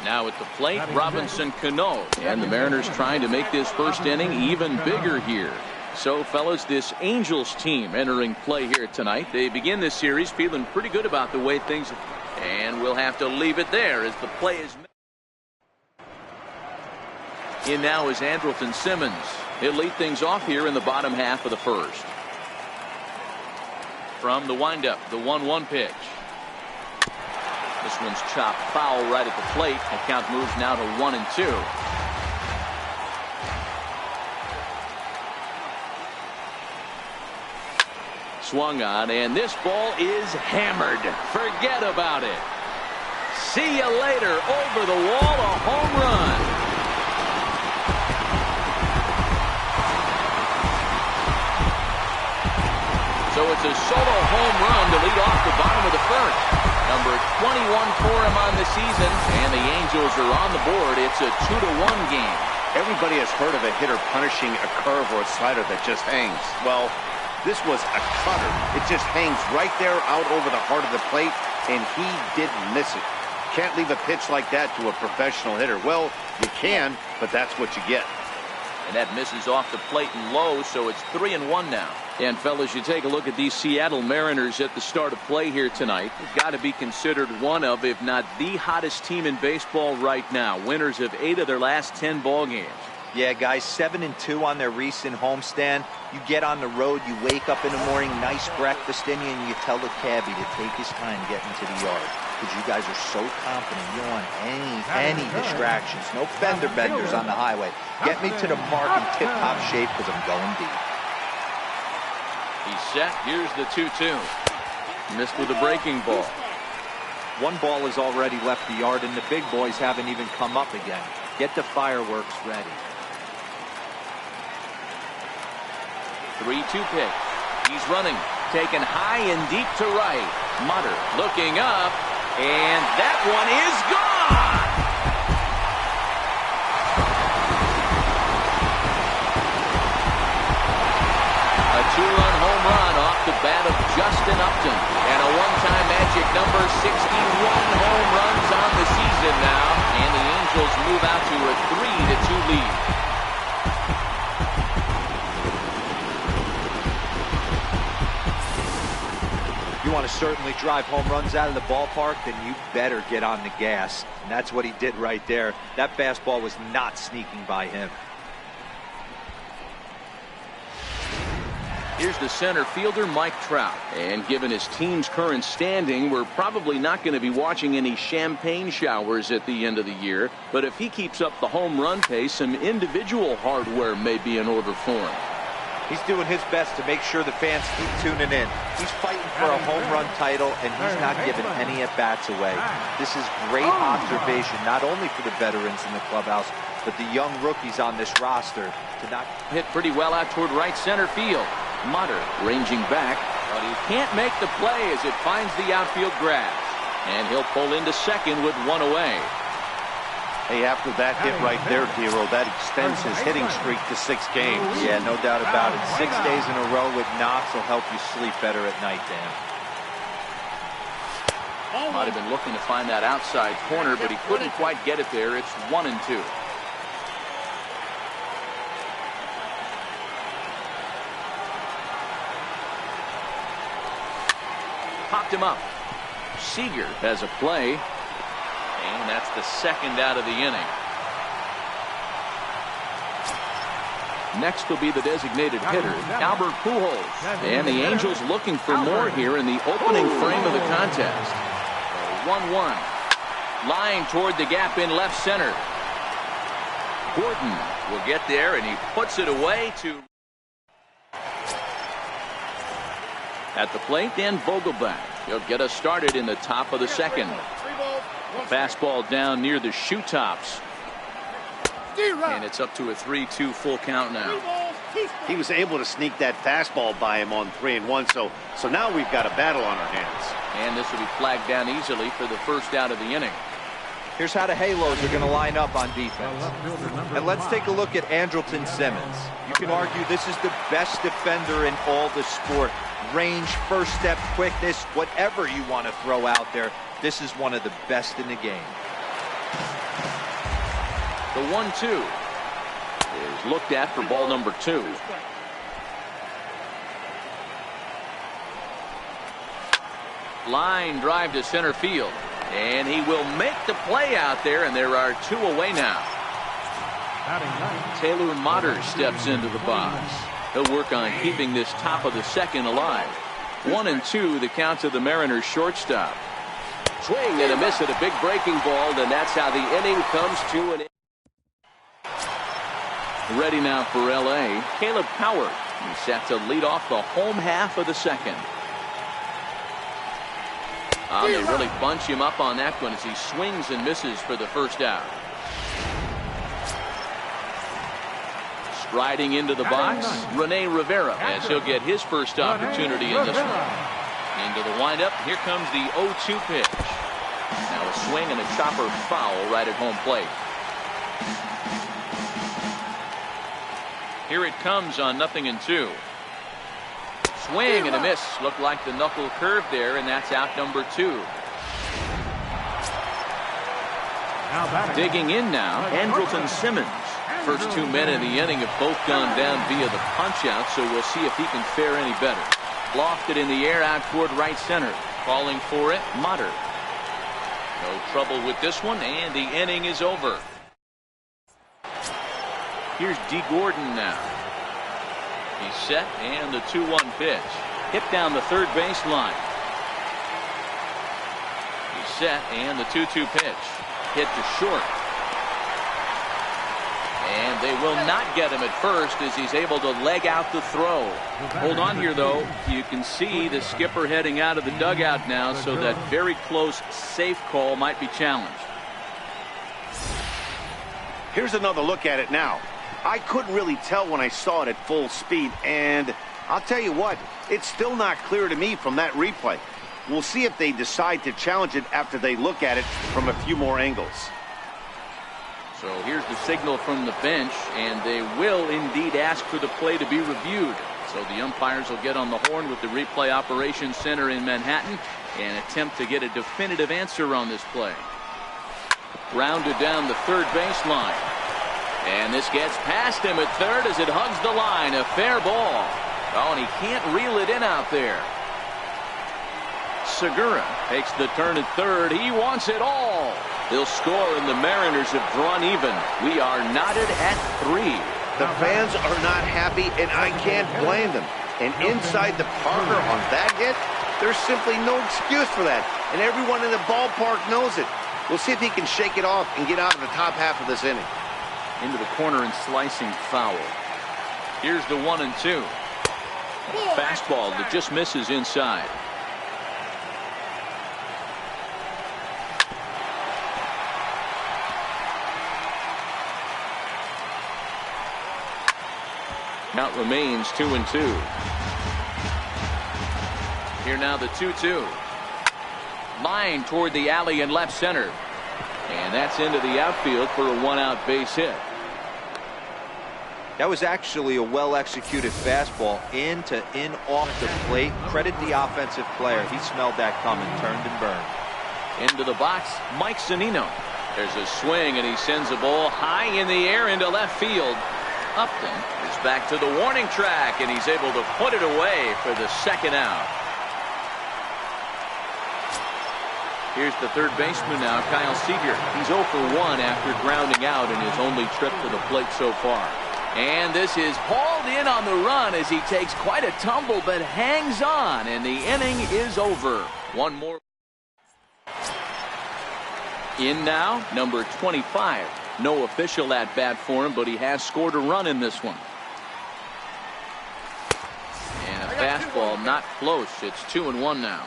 Now at the plate, Robinson Cano, and the Mariners trying to make this first inning even bigger here. So fellas, this Angels team entering play here tonight. They begin this series feeling pretty good about the way things, and we'll have to leave it there as the play is made. In now is Andrelton Simmons. He'll lead things off here in the bottom half of the first. From the windup, the 1-1 pitch. This one's chopped foul right at the plate. The count moves now to 1-2. Swung on, and this ball is hammered. Forget about it. See you later. Over the wall, a home run. So it's a solo home run to lead off the bottom of the first. Number 21 for him on the season, and the Angels are on the board. It's a 2-1 game. Everybody has heard of a hitter punishing a curve or a slider that just hangs. Well, this was a cutter. It just hangs right there out over the heart of the plate, and he didn't miss it. Can't leave a pitch like that to a professional hitter. Well, you can, but that's what you get. And that misses off the plate and low, so it's 3-1 now. And fellas, you take a look at these Seattle Mariners at the start of play here tonight. They've got to be considered one of, if not the hottest team in baseball right now. Winners of 8 of their last 10 ball games. Yeah, guys, 7-2 on their recent homestand. You get on the road, you wake up in the morning, nice breakfast in you, and you tell the cabbie to take his time to get into the yard. Because you guys are so confident. You don't want any distractions. No fender benders on the highway. Get me to the mark in tip-top shape because I'm going deep. He's set. Here's the 2-2. Missed with a breaking ball. One ball has already left the yard, and the big boys haven't even come up again. Get the fireworks ready. 3-2 pitch. He's running. Taken high and deep to right. Mutter looking up. And that one is gone. A 2-run home run off the bat of Justin Upton. And a one-time magic number, 61 home runs on the season now. And the Angels move out to a 3-2 lead. You want to certainly drive home runs out of the ballpark, then you better get on the gas. And that's what he did right there. That fastball was not sneaking by him. Here's the center fielder, Mike Trout. And given his team's current standing, we're probably not going to be watching any champagne showers at the end of the year. But if he keeps up the home run pace, some individual hardware may be in order for him. He's doing his best to make sure the fans keep tuning in. He's fighting for a home run title, and he's not giving any at-bats away. This is great observation, not only for the veterans in the clubhouse, but the young rookies on this roster to not hit pretty well out toward right center field. Mutter ranging back, but he can't make the play as it finds the outfield grass. And he'll pull into second with one away. Hey, after that hit right there, Dero, that extends his hitting streak to 6 games. Yeah, no doubt about it. 6 days in a row with knocks will help you sleep better at night, Dan. Might have been looking to find that outside corner, but he couldn't quite get it there. It's 1-2. Popped him up. Seager has a play. And that's the second out of the inning. Next will be the designated hitter, Albert Pujols. And the Angels looking for more here in the opening frame of the contest. 1-1. Line toward the gap in left center. Gordon will get there, and he puts it away to... At the plate, Dan Vogelbach. He'll get us started in the top of the second. Fastball down near the shoe tops. And it's up to a 3-2 full count now. He was able to sneak that fastball by him on 3-1, so now we've got a battle on our hands. And this will be flagged down easily for the first out of the inning. Here's how the Halos are going to line up on defense. And let's take a look at Andrelton Simmons. You can argue this is the best defender in all the sport. Range, first step, quickness, whatever you want to throw out there. This is one of the best in the game. The 1-2 is looked at for ball number 2. Line drive to center field. And he will make the play out there, and there are 2 away now. Taylor Motter steps into the box. He'll work on keeping this top of the second alive. 1-2, the count to the Mariners shortstop. Swing and a miss at a big breaking ball, and that's how the inning comes to an end. Ready now for L.A., Caleb Howard. He's set to lead off the home half of the second. They really bunch him up on that one as he swings and misses for the first out. Striding into the box, Rene Rivera, as he'll get his first opportunity in this one. Into the windup, here comes the 0-2 pitch. Now a swing and a chopper foul right at home plate. Here it comes on 0-2. Swing and a miss. Looked like the knuckle curve there, and that's out number 2. Digging in now, Andrelton Simmons. First 2 men in the inning have both gone down via the punch-out, so we'll see if he can fare any better. Lofted in the air out toward right center. Calling for it, Motter. No trouble with this one, and the inning is over. Here's D. Gordon now. He's set, and the 2-1 pitch. Hit down the third baseline. He's set, and the 2-2 pitch. Hit to short. And they will not get him at first as he's able to leg out the throw. Hold on here, though. You can see the skipper heading out of the dugout now, so that very close, safe call might be challenged. Here's another look at it now. I couldn't really tell when I saw it at full speed, and I'll tell you what, it's still not clear to me from that replay. We'll see if they decide to challenge it after they look at it from a few more angles. So here's the signal from the bench, and they will indeed ask for the play to be reviewed. So the umpires will get on the horn with the replay operations center in Manhattan and attempt to get a definitive answer on this play. Grounded down the third baseline. And this gets past him at third as it hugs the line. A fair ball. Oh, and he can't reel it in out there. Segura takes the turn at third. He wants it all. He'll score, and the Mariners have drawn even. We are knotted at 3. The fans are not happy, and I can't blame them. And inside the Parker on that hit, there's simply no excuse for that. And everyone in the ballpark knows it. We'll see if he can shake it off and get out of the top half of this inning. Into the corner and slicing foul. Here's the 1-2. Fastball that just misses inside. Count remains 2-2. Here now the 2-2. Line toward the alley in left center. And that's into the outfield for a one-out base hit. That was actually a well-executed fastball in off the plate. Credit the offensive player. He smelled that coming, turned and burned. Into the box, Mike Zunino. There's a swing, and he sends a ball high in the air into left field. Upton is back to the warning track, and he's able to put it away for the second out. Here's the third baseman now, Kyle Seager. He's 0 for 1 after grounding out in his only trip to the plate so far. And this is hauled in on the run as he takes quite a tumble, but hangs on, and the inning is over. One more. In now, number 25. No official at bat for him, but he has scored a run in this one. And a fastball not close. It's 2-1 now.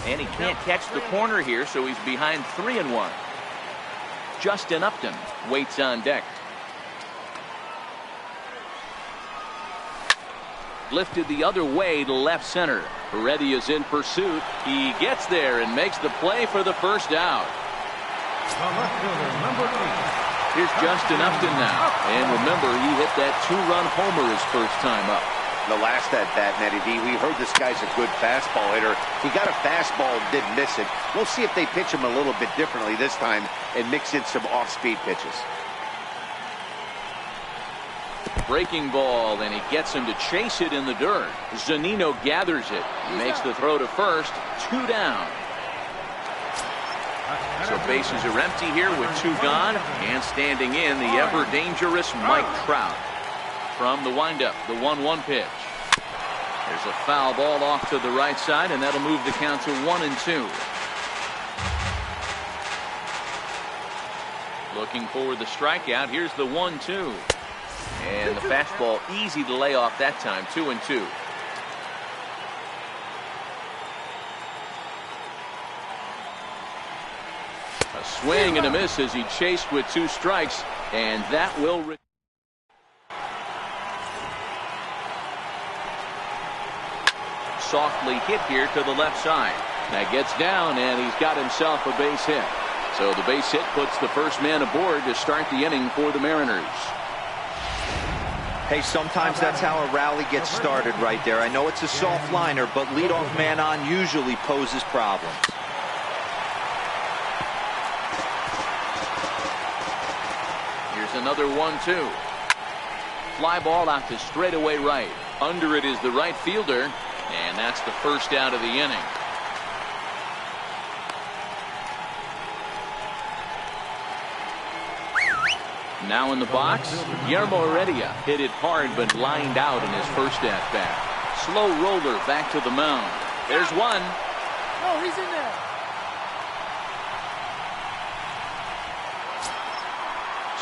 And he can't catch the corner here, so he's behind 3-1. Justin Upton waits on deck. Lifted the other way to left center. Heredia is in pursuit. He gets there and makes the play for the first out. Here's Justin Upton now. And remember, he hit that 2-run homer his first time up. The last at bat, Nettie D, we heard this guy's a good fastball hitter. He got a fastball and didn't miss it. We'll see if they pitch him a little bit differently this time and mix in some off-speed pitches. Breaking ball, and he gets him to chase it in the dirt. Zunino gathers it. He makes the throw to first. 2 down. So bases are empty here with 2 gone. And standing in, the ever-dangerous Mike Trout. From the windup, the 1-1 pitch. There's a foul ball off to the right side, and that'll move the count to 1-2. Looking for the strikeout. Here's the 1-2. And the fastball easy to lay off that time. 2-2. A swing and a miss as he chased with 2 strikes, and that will. Softly hit here to the left side. That gets down, and he's got himself a base hit. So the base hit puts the first man aboard to start the inning for the Mariners. Hey, sometimes that's how a rally gets started right there. I know it's a soft liner, but leadoff man on usually poses problems. Here's another 1-2. Fly ball out to straightaway right. Under it is the right fielder. And that's the first out of the inning. Now in the box, Guillermo Heredia hit it hard but lined out in his first at-bat. Slow roller back to the mound. There's one. Oh, he's in there.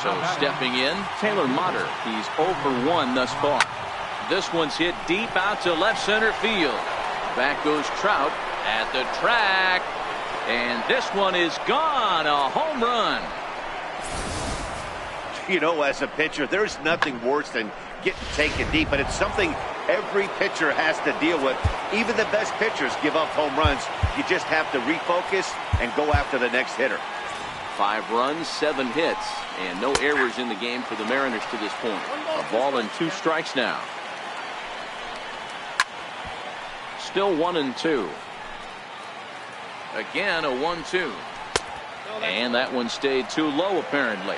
So stepping in, Taylor Motter. He's 0 for 1 thus far. This one's hit deep out to left center field. Back goes Trout at the track. And this one is gone. A home run. You know, as a pitcher, there's nothing worse than getting taken deep, but it's something every pitcher has to deal with. Even the best pitchers give up home runs. You just have to refocus and go after the next hitter. 5 runs, 7 hits, and no errors in the game for the Mariners to this point. A ball and 2 strikes now. Still 1-2. Again, a 1-2. And that one stayed too low, apparently.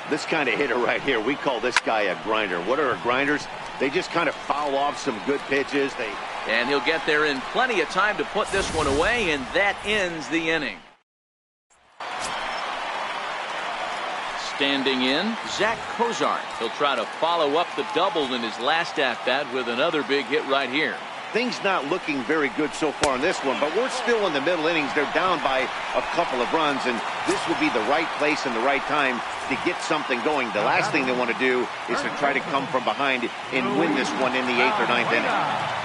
This kind of hitter right here, we call this guy a grinder. What are grinders? They just kind of foul off some good pitches. And he'll get there in plenty of time to put this one away, and that ends the inning. Standing in, Zach Cozart. He'll try to follow up the double in his last at-bat with another big hit right here. Things not looking very good so far in this one, but we're still in the middle innings. They're down by a couple of runs, and this would be the right place and the right time to get something going. The last thing they want to do is to try to come from behind and win this one in the 8th or 9th inning.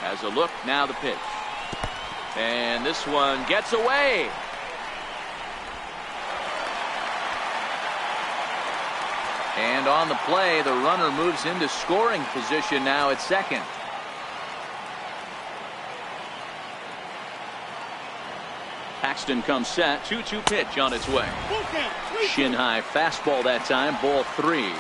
As a look, now the pitch. And this one gets away. And on the play, the runner moves into scoring position now at second. Paxton comes set. 2-2 pitch on its way. Shin high fastball that time, ball 3.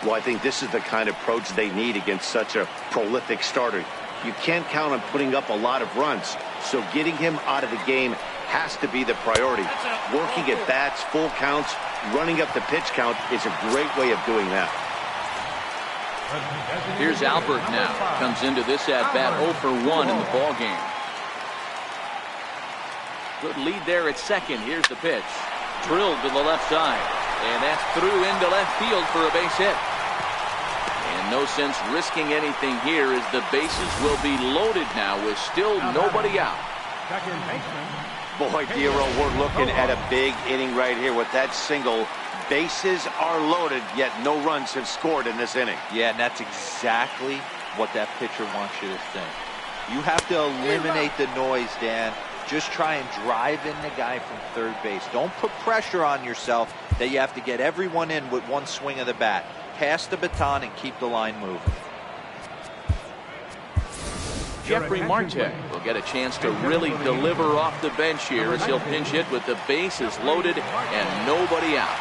Well, I think this is the kind of approach they need against such a prolific starter. You can't count on putting up a lot of runs, so getting him out of the game has to be the priority. Working at bats, full counts, running up the pitch count is a great way of doing that. Here's Albert now. Comes into this at-bat 0 for 1 in the ball game. Good lead there at second. Here's the pitch. Drilled to the left side. And that's through into left field for a base hit. And no sense risking anything here as the bases will be loaded now with still nobody out. Boy, Dero, we're looking at a big inning right here with that single. Bases are loaded, yet no runs have scored in this inning. Yeah, and that's exactly what that pitcher wants you to think. You have to eliminate the noise, Dan. Just try and drive in the guy from third base. Don't put pressure on yourself that you have to get everyone in with one swing of the bat. Pass the baton and keep the line moving. Jeffrey Marte will get a chance to really deliver off the bench here as he'll pinch hit with the bases loaded and nobody out.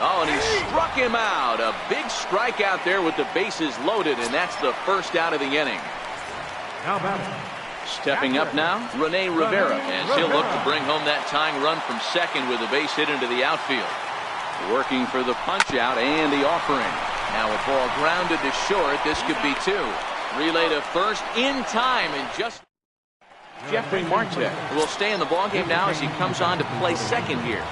Oh, and he struck him out. A big strikeout there with the bases loaded, and that's the first out of the inning. Stepping up now, Rene Rivera, and she'll look to bring home that tying run from second with a base hit into the outfield. Working for the punch out and the offering. Now a ball grounded to short. This could be 2. Relay to first in time, and just Jeffrey Marte will stay in the ballgame now as he comes on to play second here.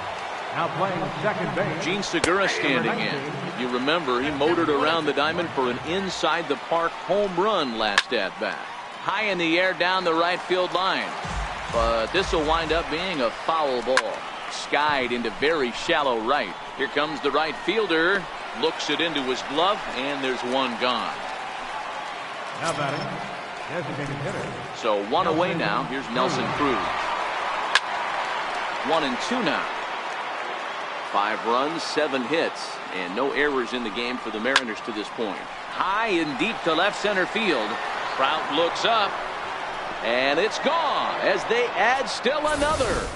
Now playing second base, Gene Segura standing in. If you remember, he motored around the diamond for an inside the park home run last at bat. High in the air down the right field line. But this will wind up being a foul ball. Skied into very shallow right. Here comes the right fielder. Looks it into his glove, and there's one gone. now batting, designated hitter. So 1 away now. Here's Nelson Cruz. 1-2 now. 5 runs, 7 hits, and no errors in the game for the Mariners to this point. High and deep to left center field. Trout looks up, and it's gone as they add still another.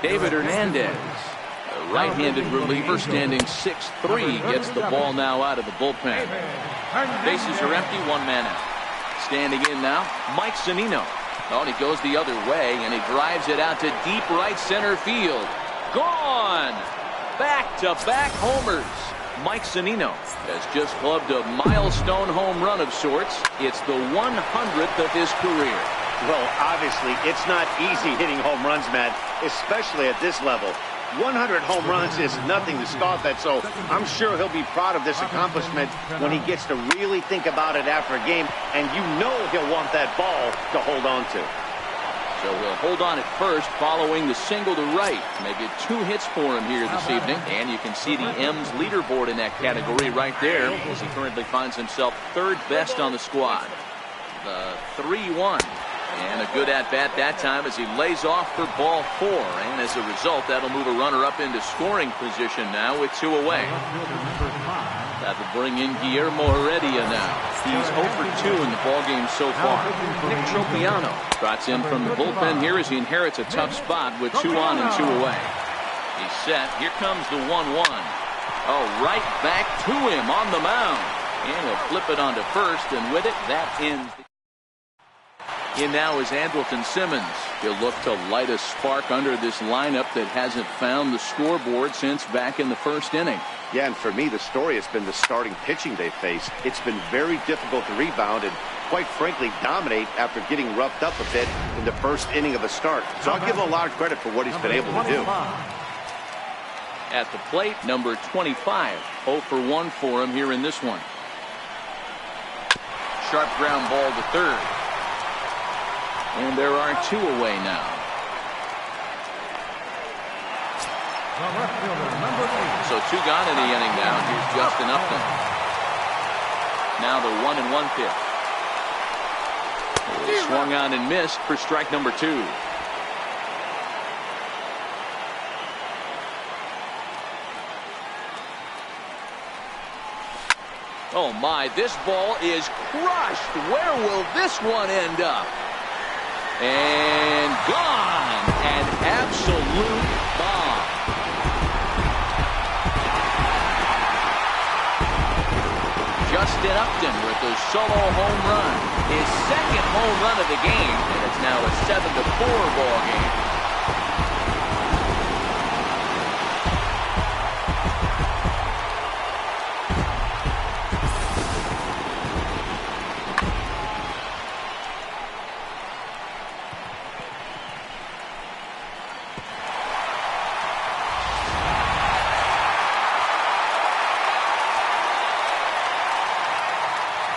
David Hernandez, a right-handed reliever standing 6'3", gets the ball now out of the bullpen. Bases are empty, 1 man out. Standing in now, Mike Zunino. Oh, and he goes the other way, and he drives it out to deep right center field. Gone! Back-to-back homers. Mike Zunino has just clubbed a milestone home run of sorts. It's the 100th of his career. Well, obviously, it's not easy hitting home runs, Matt, especially at this level. 100 home runs is nothing to scoff at, so I'm sure he'll be proud of this accomplishment when he gets to really think about it after a game, and you know he'll want that ball to hold on to. So he'll hold on at first following the single to right. Make it 2 hits for him here this evening, and you can see the M's leaderboard in that category right there as he currently finds himself 3rd best on the squad. The 3-1. And a good at-bat that time as he lays off for ball 4. And as a result, that'll move a runner up into scoring position now with 2 away. That will bring in Guillermo Heredia now. He's 0 for 2 in the ballgame so far. Nick Tropiano trots in from the bullpen here as he inherits a tough spot with 2 on and 2 away. He's set. Here comes the 1-1. Oh, right back to him on the mound. And he'll flip it onto first, and with it, that ends. In now is Andrelton Simmons. He'll look to light a spark under this lineup that hasn't found the scoreboard since back in the first inning. Yeah, and for me, the story has been the starting pitching they face. It's been very difficult to rebound and, quite frankly, dominate after getting roughed up a bit in the first inning of a start. So I'll give him a lot of credit for what he's been able to do. At the plate, number 25. 0 for 1 for him here in this one. Sharp ground ball to third. And there are 2 away now. So 2 gone in the inning now. Here's Justin Upton. Now the 1-1 pitch. Swung on and missed for strike number 2. Oh my, this ball is crushed. Where will this one end up? And gone. An absolute bomb. Justin Upton with a solo home run. His second home run of the game, and it's now a 7-4 ball game.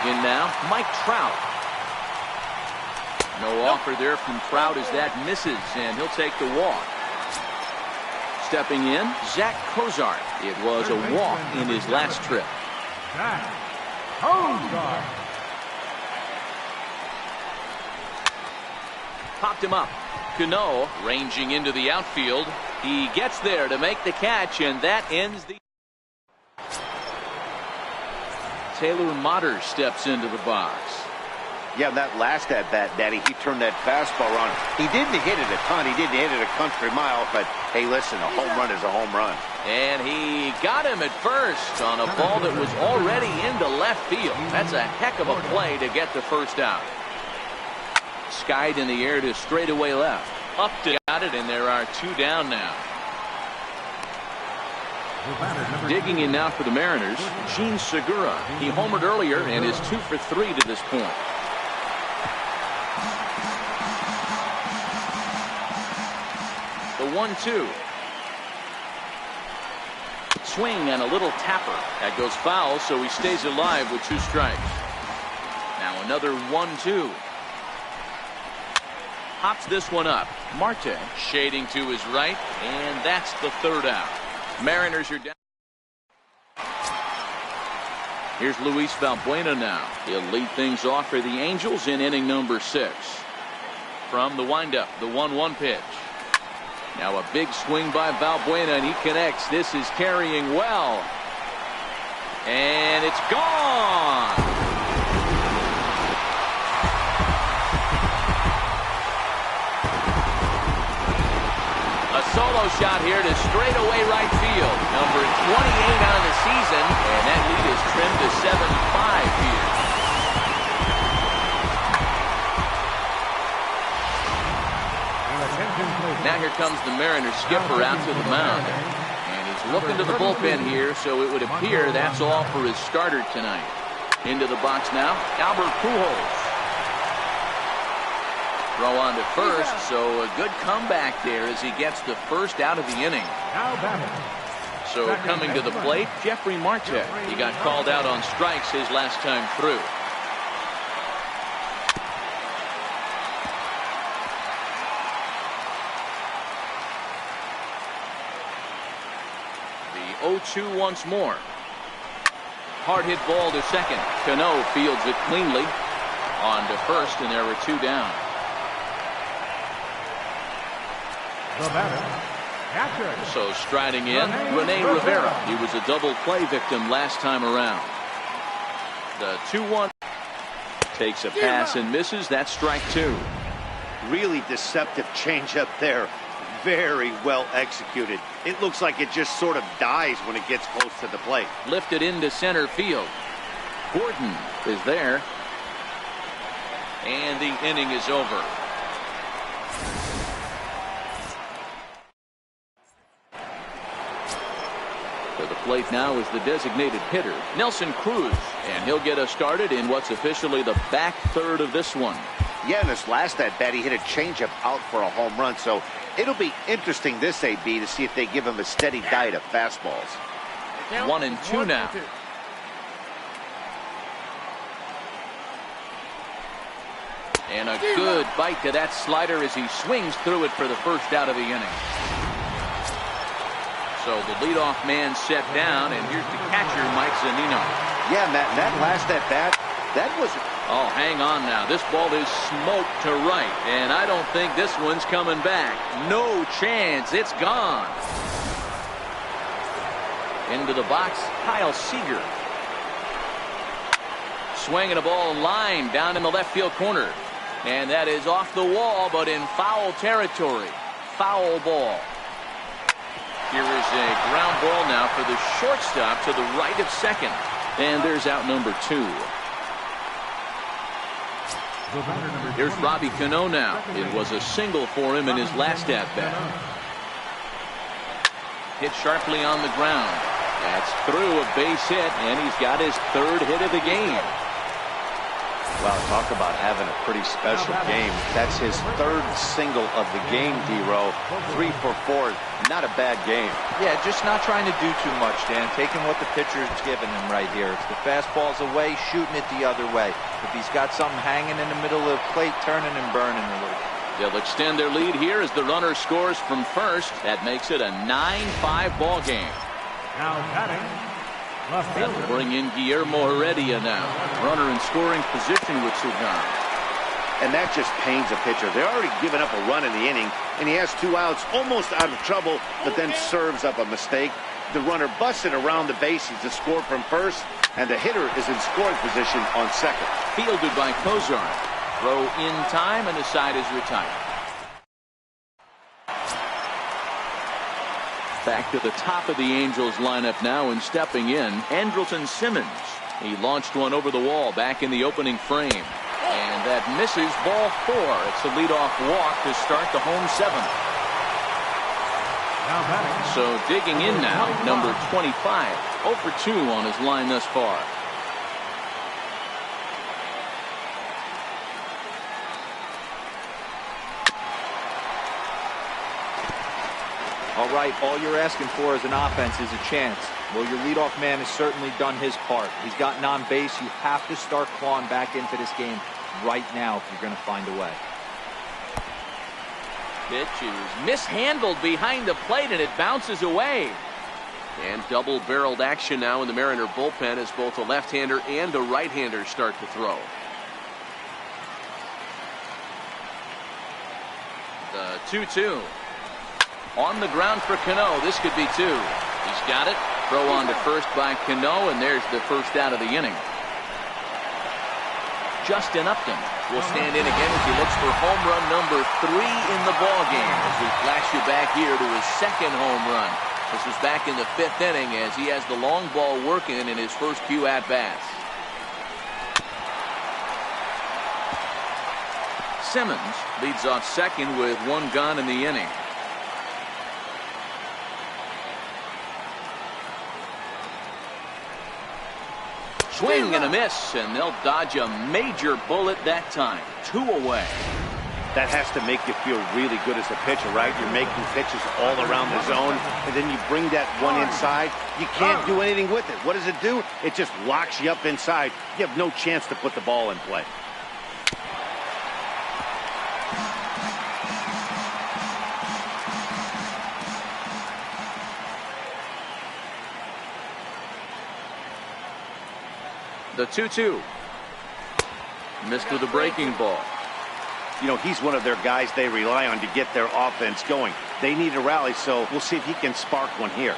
In now, Mike Trout. No offer there from Trout as that misses, and he'll take the walk. Stepping in, Zach Cozart. It was a walk in his last trip. Popped him up. Cano ranging into the outfield. He gets there to make the catch, and that ends the... Taylor Motter steps into the box. Yeah, that last at-bat, Daddy, he turned that fastball on. He didn't hit it a ton. He didn't hit it a country mile, but hey, listen, a home run is a home run. And he got him at first on a ball that was already into left field. That's a heck of a play to get the first out. Skied in the air to straightaway left. Up to got it, and there are 2 down now. Digging in now for the Mariners, Gene Segura. He homered earlier and is 2 for 3 to this point. The 1-2. Swing and a little tapper. That goes foul, so he stays alive with 2 strikes. Now another 1-2. Hops this one up. Marte shading to his right, and that's the 3rd out. Mariners are down. Here's Luis Valbuena now. He'll lead things off for the Angels in inning number 6. From the windup, the 1-1 pitch. Now a big swing by Valbuena, and he connects. This is carrying well. And it's gone. A solo shot here to straightaway right field. Number 28 on the season, and that lead is trimmed to 7-5 here. Now here comes the Mariners skipper out to the mound. And he's looking to the bullpen here, so it would appear that's all for his starter tonight. Into the box now, Albert Pujols. Throw on to first, so a good comeback there as he gets the first out of the inning. So coming to the plate, Jeffrey Marte. He got called out on strikes his last time through. The 0-2 once more. Hard hit ball to second. Cano fields it cleanly. On to first, and there were 2 down. So striding in, Rene Rivera. He was a double play victim last time around. The 2-1 takes a pass and misses. That's strike 2. Really deceptive changeup there. Very well executed. It looks like it just sort of dies when it gets close to the plate. Lifted into center field. Gordon is there. And the inning is over. To the plate now is the designated hitter, Nelson Cruz. And he'll get us started in what's officially the back third of this one. Yeah, in this last at-bat, he hit a changeup out for a home run, so it'll be interesting this AB to see if they give him a steady diet of fastballs. 1-2 now. And a good bite to that slider as he swings through it for the first out of the inning. So the leadoff man set down, and here's the catcher, Mike Zunino. Yeah, Matt, that last at-bat, that was... Oh, hang on now. This ball is smoked to right, and I don't think this one's coming back. No chance. It's gone. Into the box, Kyle Seager. Swinging a ball line down in the left field corner. And that is off the wall, but in foul territory. Foul ball. Here is a ground ball now for the shortstop to the right of second. And there's out number 2. Here's Robbie Cano now. It was a single for him in his last at-bat. Hit sharply on the ground. That's through, a base hit, and he's got his 3rd hit of the game. Wow, talk about having a pretty special game. That's his 3rd single of the game, D-Row. 3 for 4. Not a bad game. Yeah, just not trying to do too much, Dan. Taking what the pitcher's giving him right here. It's the fastballs away, shooting it the other way. If he's got something hanging in the middle of the plate, turning and burning a little. They'll extend their lead here as the runner scores from first. That makes it a 9-5 ball game. Now batting, left fielder. That'll bring in Guillermo Heredia now. Runner in scoring position with Sugan. And that just pains a pitcher. They're already giving up a run in the inning, and he has 2 outs, almost out of trouble, but then serves up a mistake. The runner busted around the bases to score from first, and the hitter is in scoring position on second. Fielded by Kozar. Throw in time, and the side is retired. Back to the top of the Angels lineup now, and stepping in, Andrelton Simmons. He launched one over the wall back in the opening frame. And that misses, ball 4. It's a leadoff walk to start the home 7th. Now batting. So digging in now, number 25. 0 for 2 on his line thus far. All right, all you're asking for as an offense is a chance. Well, your leadoff man has certainly done his part. He's gotten on base. You have to start clawing back into this game right now if you're going to find a way. Pitch is mishandled behind the plate, and it bounces away. And double-barreled action now in the Mariner bullpen as both a left-hander and a right-hander start to throw. The 2-2. On the ground for Cano. This could be 2. He's got it. Throw on to first by Cano, and there's the first out of the inning. Justin Upton will stand in again as he looks for home run number 3 in the ballgame. As we flash you back here to his 2nd home run. This was back in the 5th inning as he has the long ball working in his first few at-bats. Simmons leads off second with 1 gone in the inning. Swing and a miss, and they'll dodge a major bullet that time. 2 away. That has to make you feel really good as a pitcher, right? You're making pitches all around the zone, and then you bring that one inside. You can't do anything with it. What does it do? It just locks you up inside. You have no chance to put the ball in play. The 2-2. Missed with a breaking ball. You know, he's one of their guys they rely on to get their offense going. They need a rally, so we'll see if he can spark one here.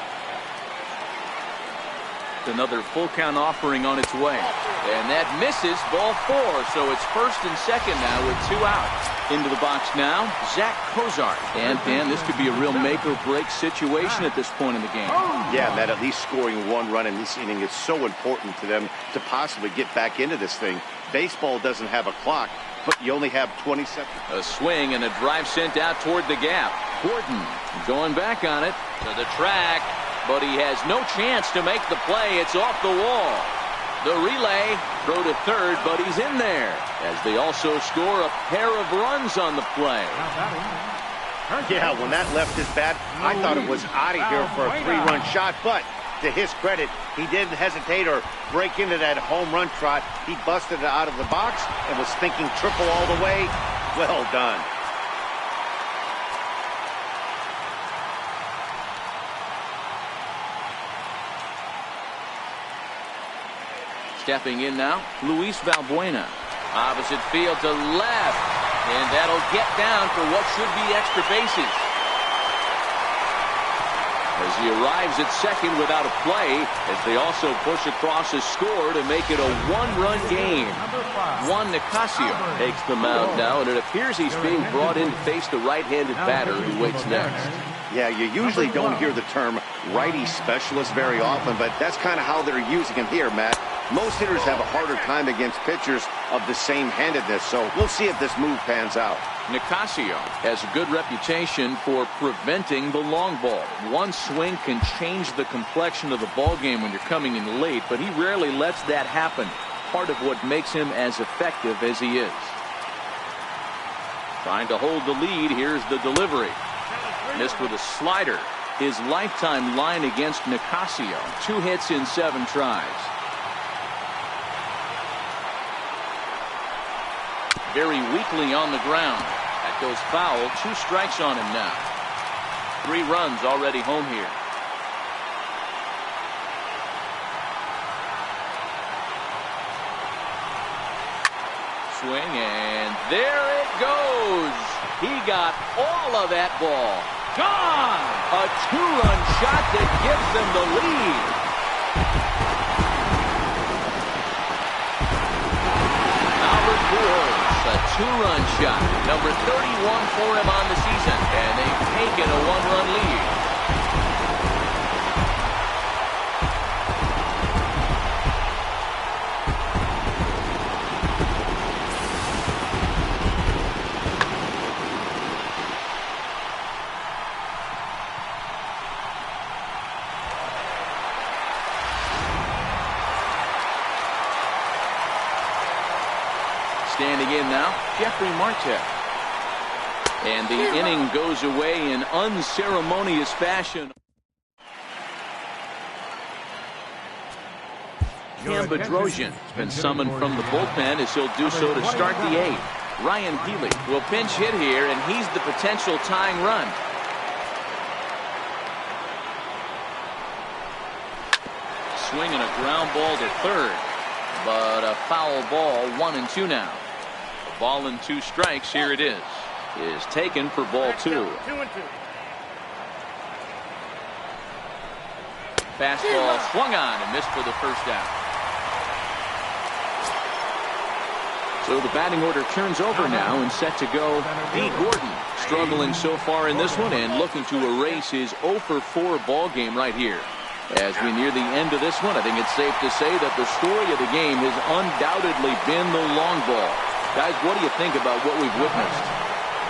Another full count offering on its way. And that misses, ball 4. So it's first and second now with 2 out. Into the box now, Zach Kozart. And Dan, this could be a real make or break situation at this point in the game. Yeah, Matt, at least scoring 1 run in this inning is so important to them to possibly get back into this thing. Baseball doesn't have a clock, but you only have 20 seconds. A swing and a drive sent out toward the gap. Gordon going back on it to the track, but he has no chance to make the play. It's off the wall. The relay, throw to third, but he's in there, as they also score a pair of runs on the play. Yeah, when that left his bat, I thought it was out of here for a 3-run shot, but to his credit, he didn't hesitate or break into that home run trot. He busted it out of the box and was thinking triple all the way. Well done. Stepping in now, Luis Valbuena. Opposite field to left. And that'll get down for what should be extra bases. As he arrives at second without a play, as they also push across a score to make it a 1-run game. Juan Nicasio takes the mound now, and it appears he's being brought in to face the right-handed batter who waits next. Yeah, you usually don't hear the term righty specialist very often, but that's kind of how they're using him here, Matt. Most hitters have a harder time against pitchers of the same handedness, so we'll see if this move pans out. Nicasio has a good reputation for preventing the long ball. One swing can change the complexion of the ball game when you're coming in late, but he rarely lets that happen. Part of what makes him as effective as he is. Trying to hold the lead. Here's the delivery. Missed with a slider. His lifetime line against Nicasio, 2 hits in 7 tries. Very weakly on the ground. That goes foul. 2 strikes on him now. 3 runs already home here. Swing, and there it goes. He got all of that ball. Gone! A 2-run shot that gives them the lead. Albert Pujols. A 2-run shot, number 31 for him on the season, and they've taken a 1-run lead. Standing in now, Jeffrey Marte. And the inning goes away in unceremonious fashion. Cam Bedrosian has been summoned from the bullpen as he'll do so to start the 8th. Ryan Healy will pinch hit here, and he's the potential tying run. Swinging a ground ball to third, but a foul ball. 1-2 now. A ball and 2 strikes. Here it is taken for ball 2. 2-2. Fastball swung on and missed for the first out. So the batting order turns over now and set to go. D. Gordon struggling so far in this one and looking to erase his 0 for 4 ball game right here. As we near the end of this one, I think it's safe to say that the story of the game has undoubtedly been the long ball. Guys, what do you think about what we've witnessed?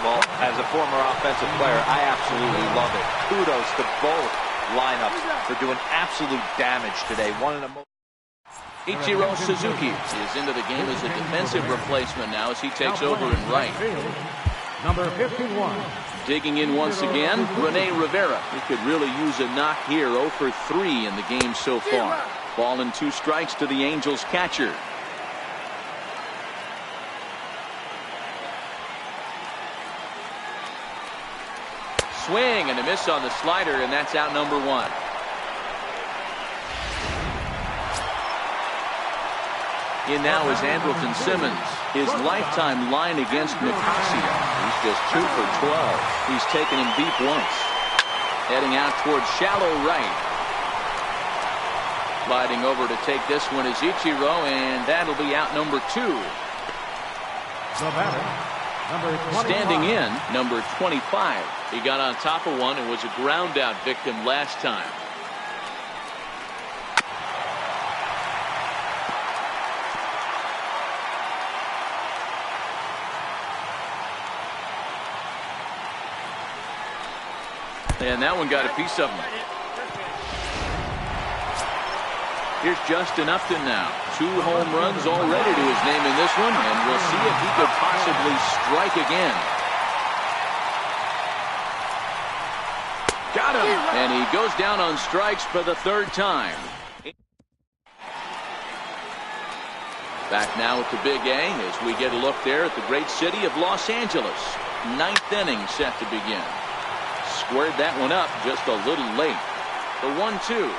Well, as a former offensive player, I absolutely love it. Kudos to both lineups for doing absolute damage today. One of the most. Ichiro Suzuki is into the game as a defensive replacement now as he takes over in right. Number 51. Digging in once again, Rene Rivera. He could really use a knock here. 0 for 3 in the game so far. Ball and 2 strikes to the Angels catcher. Swing and a miss on the slider, and that's out number 1. In now is Andrelton Simmons. His lifetime line against Nicasio. He's just 2 for 12. He's taken him deep once. Heading out towards shallow right. Sliding over to take this one is Ichiro, and that'll be out number 2. The batter, number 25. Standing in, number 25. He got on top of one and was a ground out victim last time. And that one got a piece of him. Here's Justin Upton now. 2 home runs already to his name in this one, and we'll see if he could possibly strike again. Got him! And he goes down on strikes for the 3rd time. Back now with the Big A as we get a look there at the great city of Los Angeles. 9th inning set to begin. Squared that one up just a little late. The 1-2.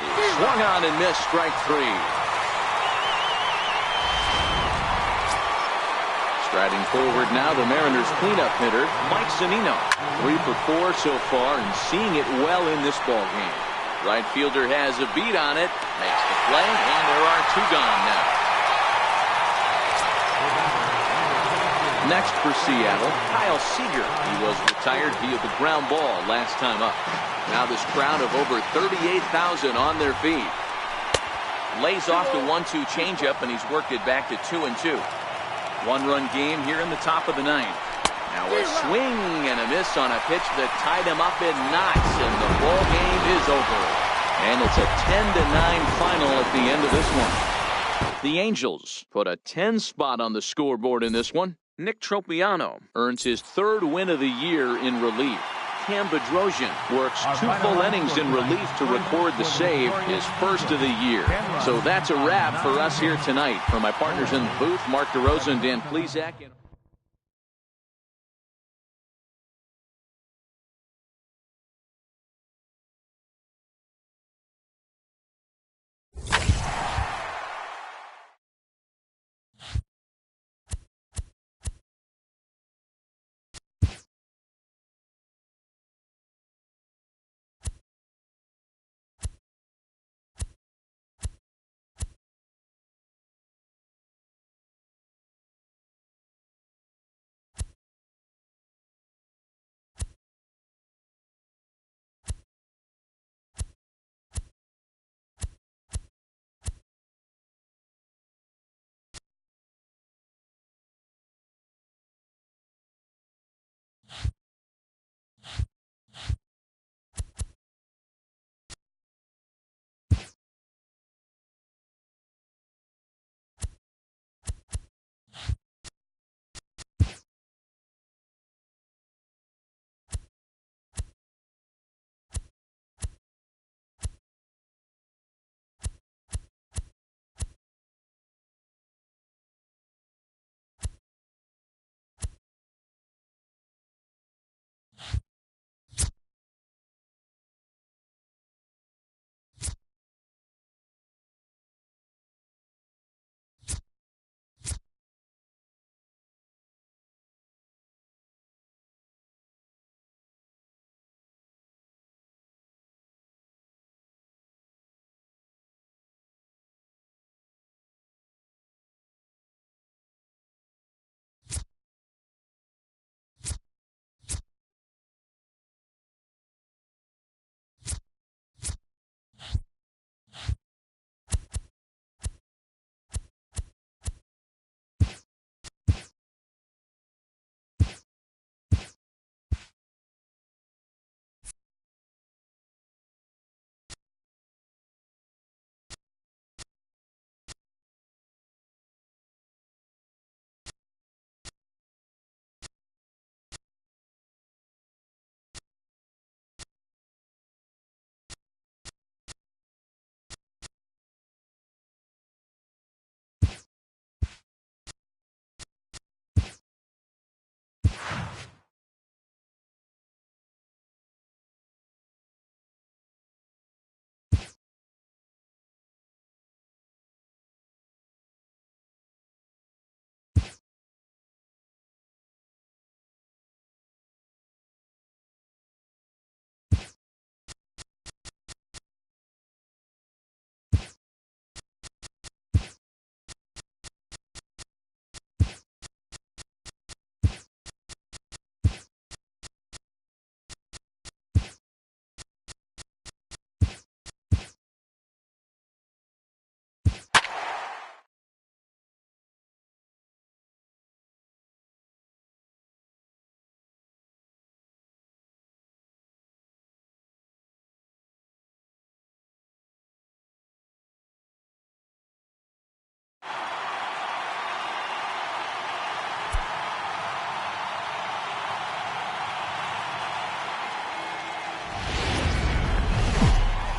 Swung on and missed, strike 3. Striding forward now, the Mariners cleanup hitter, Mike Zunino. 3 for 4 so far and seeing it well in this ball game. Right fielder has a beat on it, makes the play, and there are 2 gone now. Next for Seattle, Kyle Seager. He was retired via the ground ball last time up. Now this crowd of over 38,000 on their feet. Lays off the 1-2 changeup, and he's worked it back to 2-2. 1-run game here in the top of the 9th. Now a swing and a miss on a pitch that tied him up in knots, and the ball game is over. And it's a 10-9 final at the end of this one. The Angels put a 10 spot on the scoreboard in this one. Nick Tropiano earns his 3rd win of the year in relief. Cam Bedrosian works 2 full innings in relief to record the save, his 1st of the year. So that's a wrap for us here tonight. For my partners in the booth, Mark DeRosa and Dan Plesac.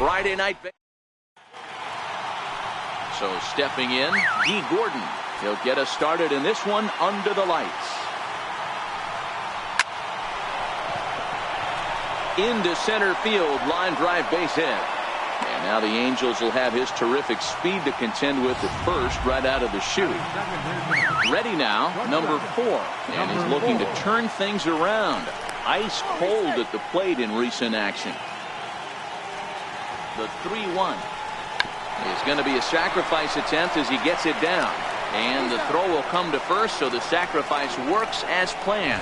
Friday night. So stepping in, D. Gordon. He'll get us started in this one under the lights. Into center field, line drive base hit. And now the Angels will have his terrific speed to contend with at first right out of the chute. Ready now, number 4. And he's looking to turn things around. Ice cold at the plate in recent action. The 3-1 is going to be a sacrifice attempt as he gets it down. And the throw will come to first, so the sacrifice works as planned.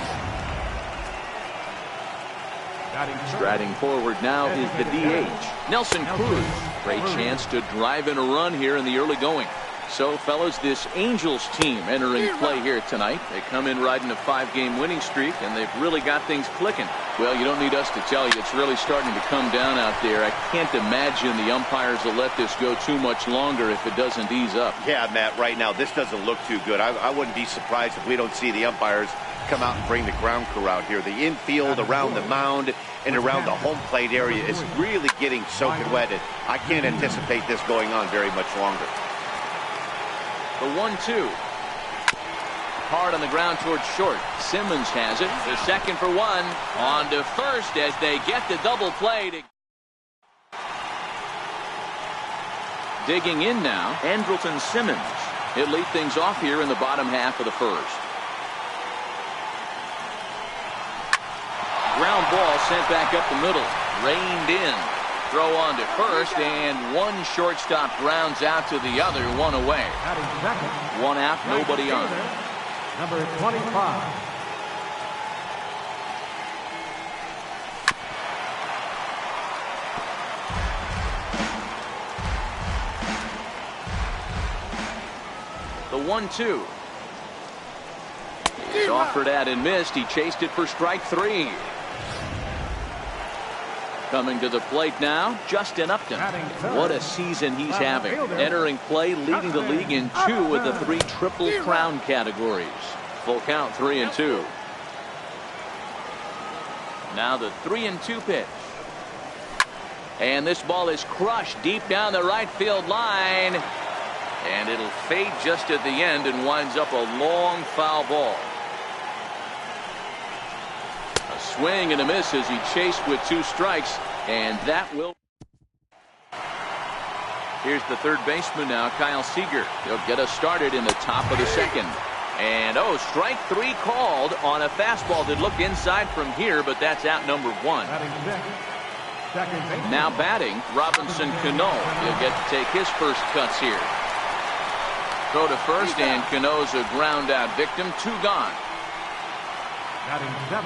Striding forward now is the DH, Nelson Cruz. Great chance to drive in a run here in the early going. So, fellas, this Angels team entering play here tonight. They come in riding a 5-game winning streak, and they've really got things clicking. Well, you don't need us to tell you, it's really starting to come down out there. I can't imagine the umpires will let this go too much longer if it doesn't ease up. Yeah, Matt, right now, this doesn't look too good. I wouldn't be surprised if we don't see the umpires come out and bring the ground crew out here. The infield, around the mound, and around the home plate area is really getting soaking wet. I can't anticipate this going on very much longer. The 1-2. Hard on the ground towards short. Simmons has it. The second for 1. On to first as they get the double play. Digging in now, Andrelton Simmons. He'll lead things off here in the bottom half of the first. Ground ball sent back up the middle. Reined in. Throw on to first, and one shortstop grounds out to the other, one away. One out, nobody on. Number 25. The 1-2. He's offered at and missed. He chased it for strike 3. Coming to the plate now, Justin Upton. What a season he's having. Entering play, leading the league in 2 of the 3 Triple Crown categories. Full count, 3-2. Now the 3-2 pitch. And this ball is crushed deep down the right field line. And it'll fade just at the end and winds up a long foul ball. A swing and a miss as he chased with 2 strikes, and that will. Here's the third baseman now, Kyle Seager. He'll get us started in the top of the second. And strike 3 called on a fastball that looked inside from here, but that's out number 1. Now batting, Robinson Cano. He'll get to take his first cuts here. Throw to first, and Cano's a ground out victim. 2 gone.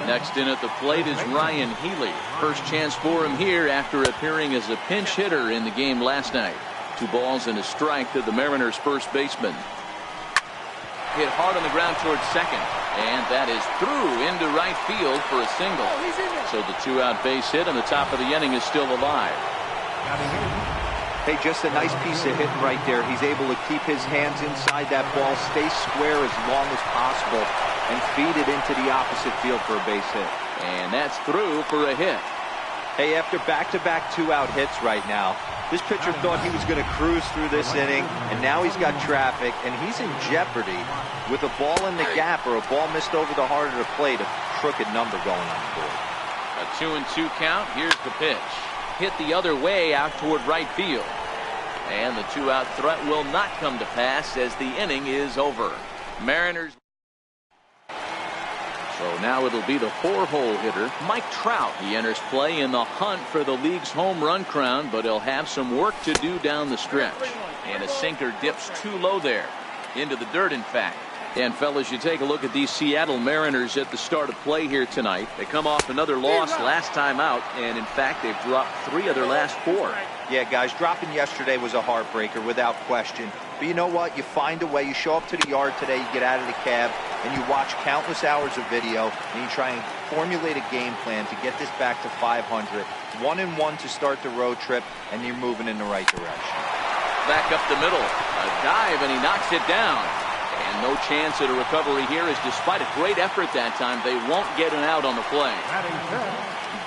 Next in at the plate is Ryan Healy. First chance for him here after appearing as a pinch hitter in the game last night. 2 balls and a strike to the Mariners' first baseman. Hit hard on the ground towards second, and that is through into right field for a single. So the 2-out base hit, and the top of the inning is still alive. Hey, just a nice piece of hitting right there. He's able to keep his hands inside that ball, stay square as long as possible, and feed it into the opposite field for a base hit. And that's through for a hit. Hey, after back-to-back 2-out hits right now, this pitcher thought he was going to cruise through this inning, and now he's got traffic, and he's in jeopardy with a ball in the gap or a ball missed over the heart of the plate, a crooked number going on the board. A 2-2 count. Here's the pitch. Hit the other way out toward right field. And the 2-out threat will not come to pass as the inning is over. Mariners. So now it'll be the 4-hole hitter, Mike Trout. He enters play in the hunt for the league's home run crown, but he'll have some work to do down the stretch. And a sinker dips too low there. Into the dirt, in fact. And, fellas, you take a look at these Seattle Mariners at the start of play here tonight. They come off another loss last time out, and, in fact, they've dropped 3 of their last 4. Yeah, guys, dropping yesterday was a heartbreaker without question. But you know what? You find a way. You show up to the yard today, you get out of the cab, and you watch countless hours of video, and you try and formulate a game plan to get this back to 500. 1-1 to start the road trip, and you're moving in the right direction. Back up the middle. A dive, and he knocks it down. And no chance at a recovery here, as despite a great effort that time, they won't get an out on the play.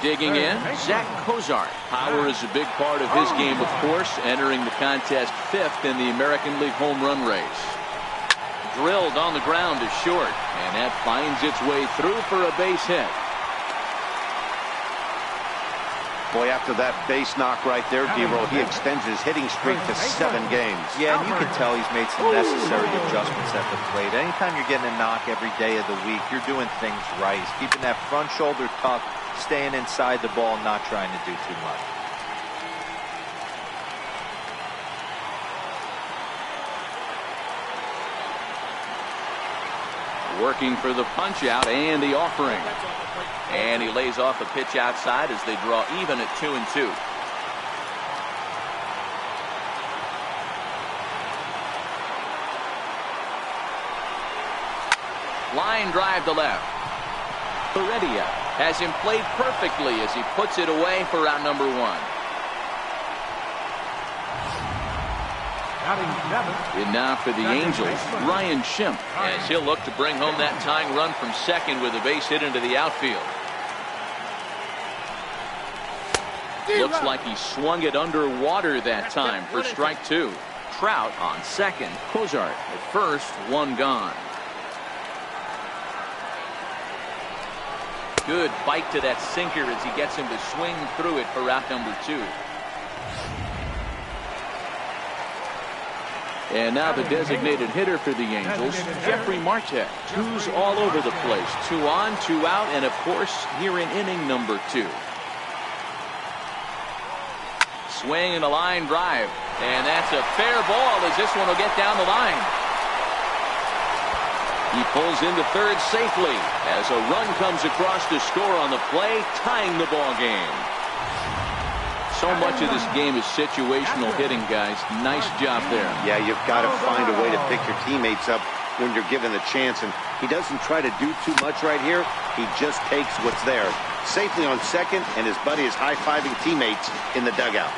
Digging in, Zach Cozart. Power is a big part of his game, of course, entering the contest 5th in the American League home run race. Drilled on the ground is short, and that finds its way through for a base hit. Boy, after that base knock right there, D-Roll, he extends his hitting streak to 7 games. Yeah, and you can tell he's made some necessary adjustments at the plate. Anytime you're getting a knock every day of the week, you're doing things right. He's keeping that front shoulder tucked, staying inside the ball, not trying to do too much. Working for the punch out and the offering. And he lays off a pitch outside as they draw even at 2-2. Line drive to left. Heredia has him played perfectly as he puts it away for out number 1. And now for the Angels, Ryan Schimpf, as he'll look to bring home that tying run from second with a base hit into the outfield. Looks like he swung it underwater that time for strike 2. Trout on second, Cozart at first, 1 gone. Good bite to that sinker as he gets him to swing through it for out number 2. And now the designated hitter for the Angels, Jeffrey Marte. 2's all over the place. 2 on, 2 out, and of course, here in inning number 2. Swing and a line drive. And that's a fair ball as this one will get down the line. He pulls into third safely as a run comes across to score on the play, tying the ball game. So much of this game is situational hitting, guys. Nice job there. Yeah, you've got to find a way to pick your teammates up when you're given the chance. And he doesn't try to do too much right here. He just takes what's there. Safely on second, and his buddy is high-fiving teammates in the dugout.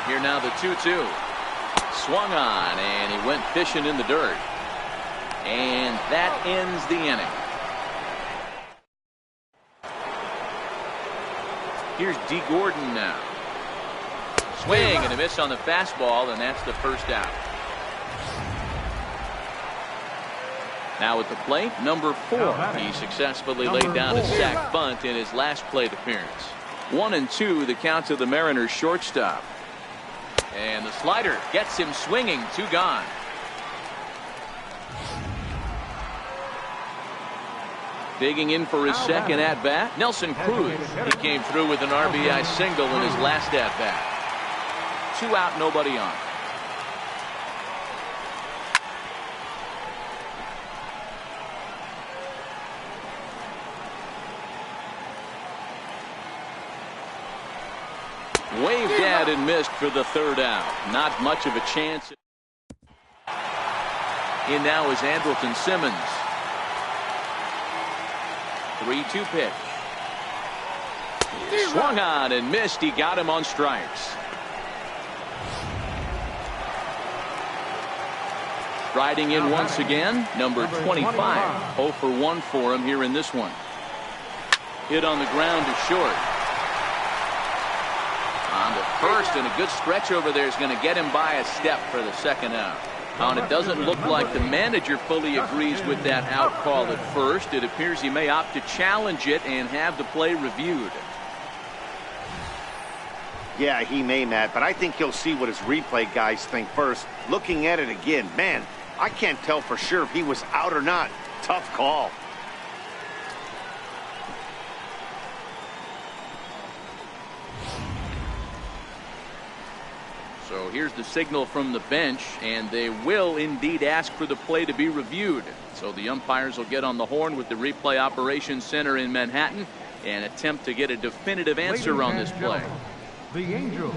Here now the 2-2. Swung on, and he went fishing in the dirt. And that ends the inning. Here's D. Gordon now. Swing and a miss on the fastball, and that's the first out. Now at the plate, number 4. He successfully laid down a sac bunt in his last plate appearance. 1-2, the count to the Mariners shortstop. And the slider gets him swinging, 2 gone. Digging in for his second at-bat, Nelson Cruz. He came through with an RBI single in his last at-bat. 2 out, nobody on. Waved at and missed for the 3rd out. Not much of a chance. In now is Andrelton Simmons. 3-2 pitch. Swung on and missed. He got him on strikes. Striding in once again, number 25. 0 for 1 for him here in this one. Hit on the ground to short. On to first, and a good stretch over there is going to get him by a step for the 2nd out. And it doesn't look like the manager fully agrees with that out call at first. It appears he may opt to challenge it and have the play reviewed. Yeah, he may, Matt, but I think he'll see what his replay guys think first. Looking at it again, man, I can't tell for sure if he was out or not. Tough call. So here's the signal from the bench, and they will indeed ask for the play to be reviewed. So the umpires will get on the horn with the replay operations center in Manhattan and attempt to get a definitive answer on this play. The Angels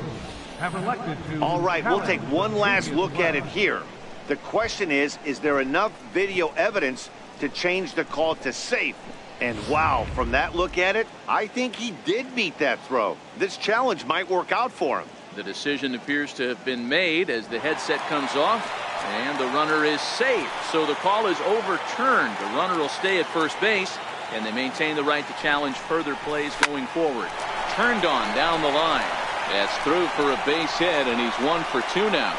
have elected to. All right, we'll take one last look at it here. The question is there enough video evidence to change the call to safe? And wow, from that look at it, I think he did beat that throw. This challenge might work out for him. The decision appears to have been made as the headset comes off, and the runner is safe. So the call is overturned. The runner will stay at first base, And they maintain the right to challenge further plays going forward. Turned on down the line. That's through for a base hit, and he's 1 for 2 now.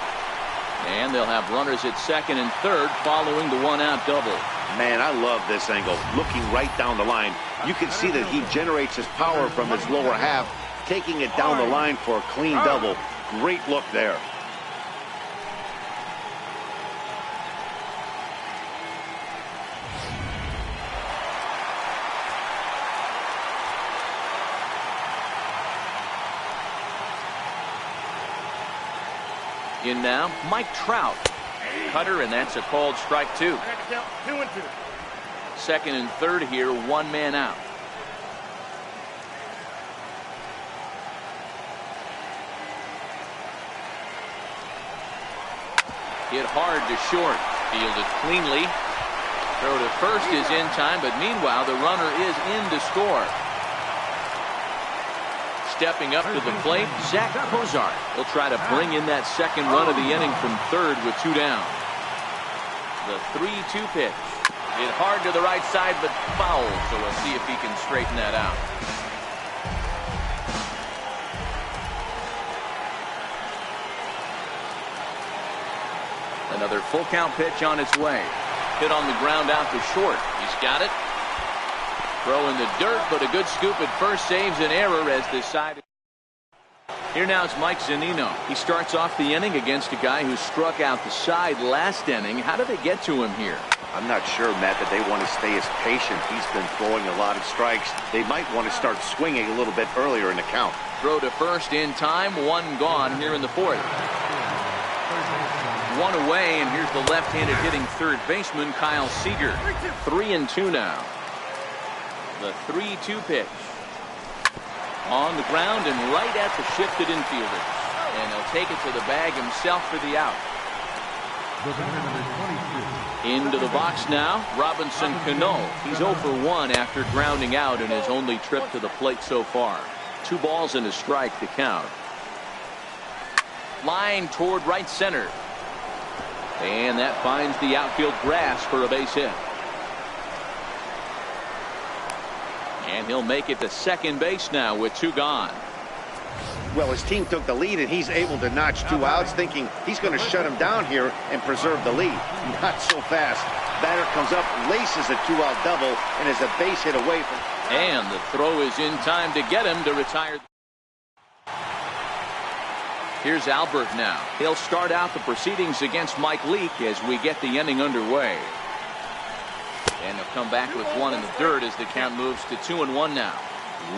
And they'll have runners at second and third following the one-out double. Man, I love this angle. Looking right down the line, you can see that he generates his power from his lower half, taking it down the line for a clean double. Great look there. In now, Mike Trout. Cutter, and that's a called strike 2. 2-2. Second and third here, 1 man out. Hit hard to short. Fielded cleanly. Throw to first is in time, but meanwhile the runner is in to score. Stepping up to the plate, Zach Kozar. He'll try to bring in that second run of the inning from third with 2 down. The 3-2 pitch. Hit hard to the right side, but foul, so we'll see if he can straighten that out. Another full count pitch on its way. Hit on the ground out to short. He's got it. Throw in the dirt, but a good scoop at first saves an error as this side. Here now is Mike Zunino. He starts off the inning against a guy who struck out the side last inning. How do they get to him here? I'm not sure, Matt, that they want to stay as patient. He's been throwing a lot of strikes. They might want to start swinging a little bit earlier in the count. Throw to first in time. 1 gone here in the 4th. 1 away, and here's the left-handed hitting third baseman, Kyle Seager. 3-2 now. The 3-2 pitch. On the ground and right at the shifted infielders. And he'll take it to the bag himself for the out. Into the box now, Robinson Cano. He's 0 for 1 after grounding out in his only trip to the plate so far. 2 balls and a strike to count. Line toward right center. And that finds the outfield grass for a base hit. And he'll make it to second base now with 2 gone. Well, his team took the lead, and he's able to notch 2 outs, thinking he's going to shut him down here and preserve the lead. Not so fast. Batter comes up, laces a 2-out double, and is a base hit away from. And the throw is in time to get him to retire. Here's Albert now. He'll start out the proceedings against Mike Leake as we get the inning underway. And he'll come back with 1 in the dirt as the count moves to 2-1 now.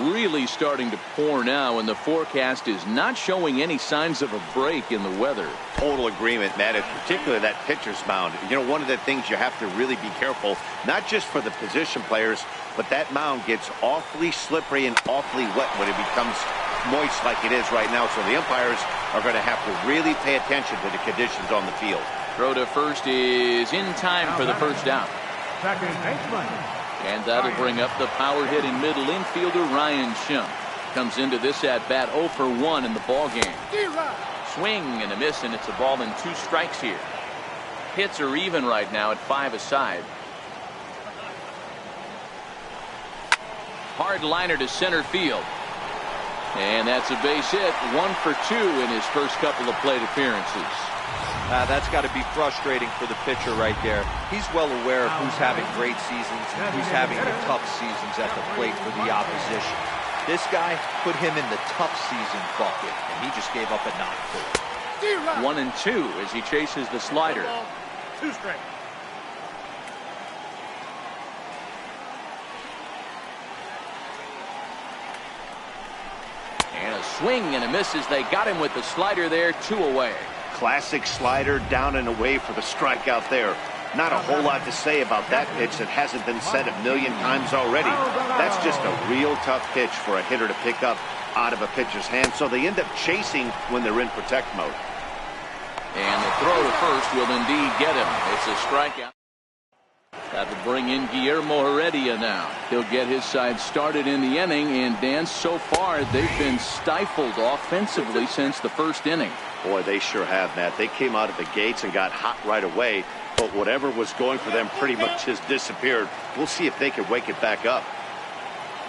Really starting to pour now, and the forecast is not showing any signs of a break in the weather. Total agreement, Matt, and particularly that pitcher's mound. You know, one of the things you have to really be careful, not just for the position players, but that mound gets awfully slippery and awfully wet when it becomes moist like it is right now. So the umpires are going to have to really pay attention to the conditions on the field. Throw to first is in time for the first out. Second baseman. And that'll bring up the power-hitting middle infielder Ryan Schimpf. Comes into this at-bat 0 for 1 in the ballgame. Swing and a miss, and it's a ball and 2 strikes here. Hits are even right now at 5 aside. Hard liner to center field. And that's a base hit. 1 for 2 in his first couple of plate appearances. That's got to be frustrating for the pitcher right there. He's well aware of who's having great seasons and who's having the tough seasons at the plate for the opposition. This guy put him in the tough season bucket, and he just gave up a knock for it. 1 and 2 as he chases the slider. 2 straight. And a swing and a miss as they got him with the slider there. 2 away. Classic slider down and away for the strikeout there. Not a whole lot to say about that pitch that hasn't been said a million times already. That's just a real tough pitch for a hitter to pick up out of a pitcher's hand, so they end up chasing when they're in protect mode. And the throw to first will indeed get him. It's a strikeout. That'll bring in Guillermo Heredia now. He'll get his side started in the inning, and Dan, so far they've been stifled offensively since the first inning. Boy, they sure have, Matt. They came out of the gates and got hot right away. But whatever was going for them pretty much has disappeared. We'll see if they can wake it back up.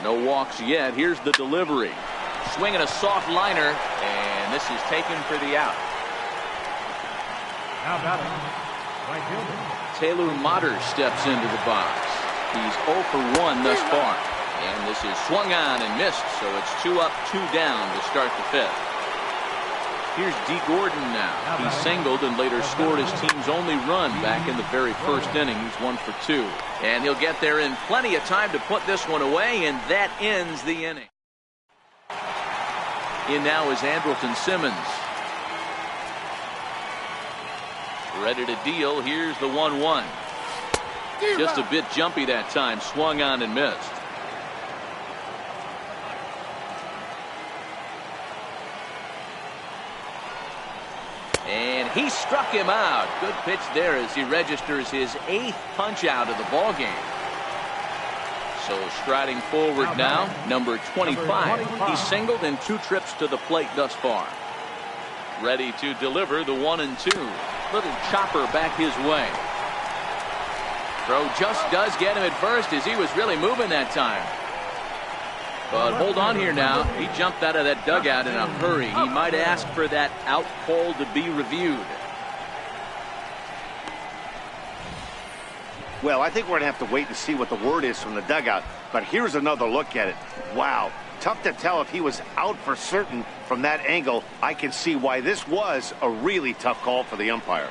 No walks yet. Here's the delivery. Swinging a soft liner, and this is taken for the out. Now batting, right fielder. Taylor Motter steps into the box. He's 0 for 1 thus far. And this is swung on and missed, so it's 2 up, 2 down to start the 5th. Here's D. Gordon now. He singled and later scored his team's only run back in the very first inning. He's 1 for 2. And he'll get there in plenty of time to put this one away, and that ends the inning. In now is Andrelton Simmons. Ready to deal. Here's the 1-1. Just a bit jumpy that time. Swung on and missed. And he struck him out. Good pitch there as he registers his 8th punch out of the ball game. So striding forward now, number 25. He singled in 2 trips to the plate thus far. Ready to deliver the 1-2. Little chopper back his way. Throw just does get him at first as he was really moving that time. But hold on here now. He jumped out of that dugout in a hurry. He might ask for that out call to be reviewed. Well, I think we're going to have to wait and see what the word is from the dugout. But here's another look at it. Wow. Tough to tell if he was out for certain from that angle. I can see why this was a really tough call for the umpire.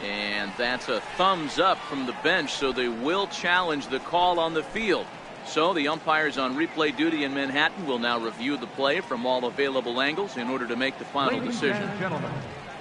And that's a thumbs up from the bench, so they will challenge the call on the field. So the umpires on replay duty in Manhattan will now review the play from all available angles in order to make the final decision. Ladies and gentlemen,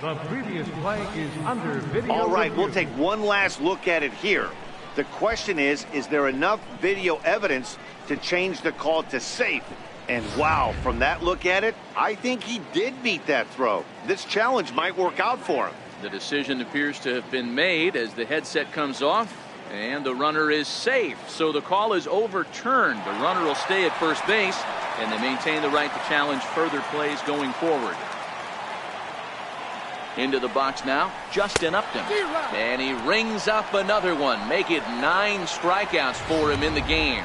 the previous play is under video. All right, review. we'll take one last look at it here. The question is there enough video evidence to change the call to safe? And wow, from that look at it, I think he did beat that throw. This challenge might work out for him. The decision appears to have been made as the headset comes off, and the runner is safe. So the call is overturned. The runner will stay at first base, and they maintain the right to challenge further plays going forward. Into the box now, Justin Upton. And he rings up another one. Make it 9 strikeouts for him in the game.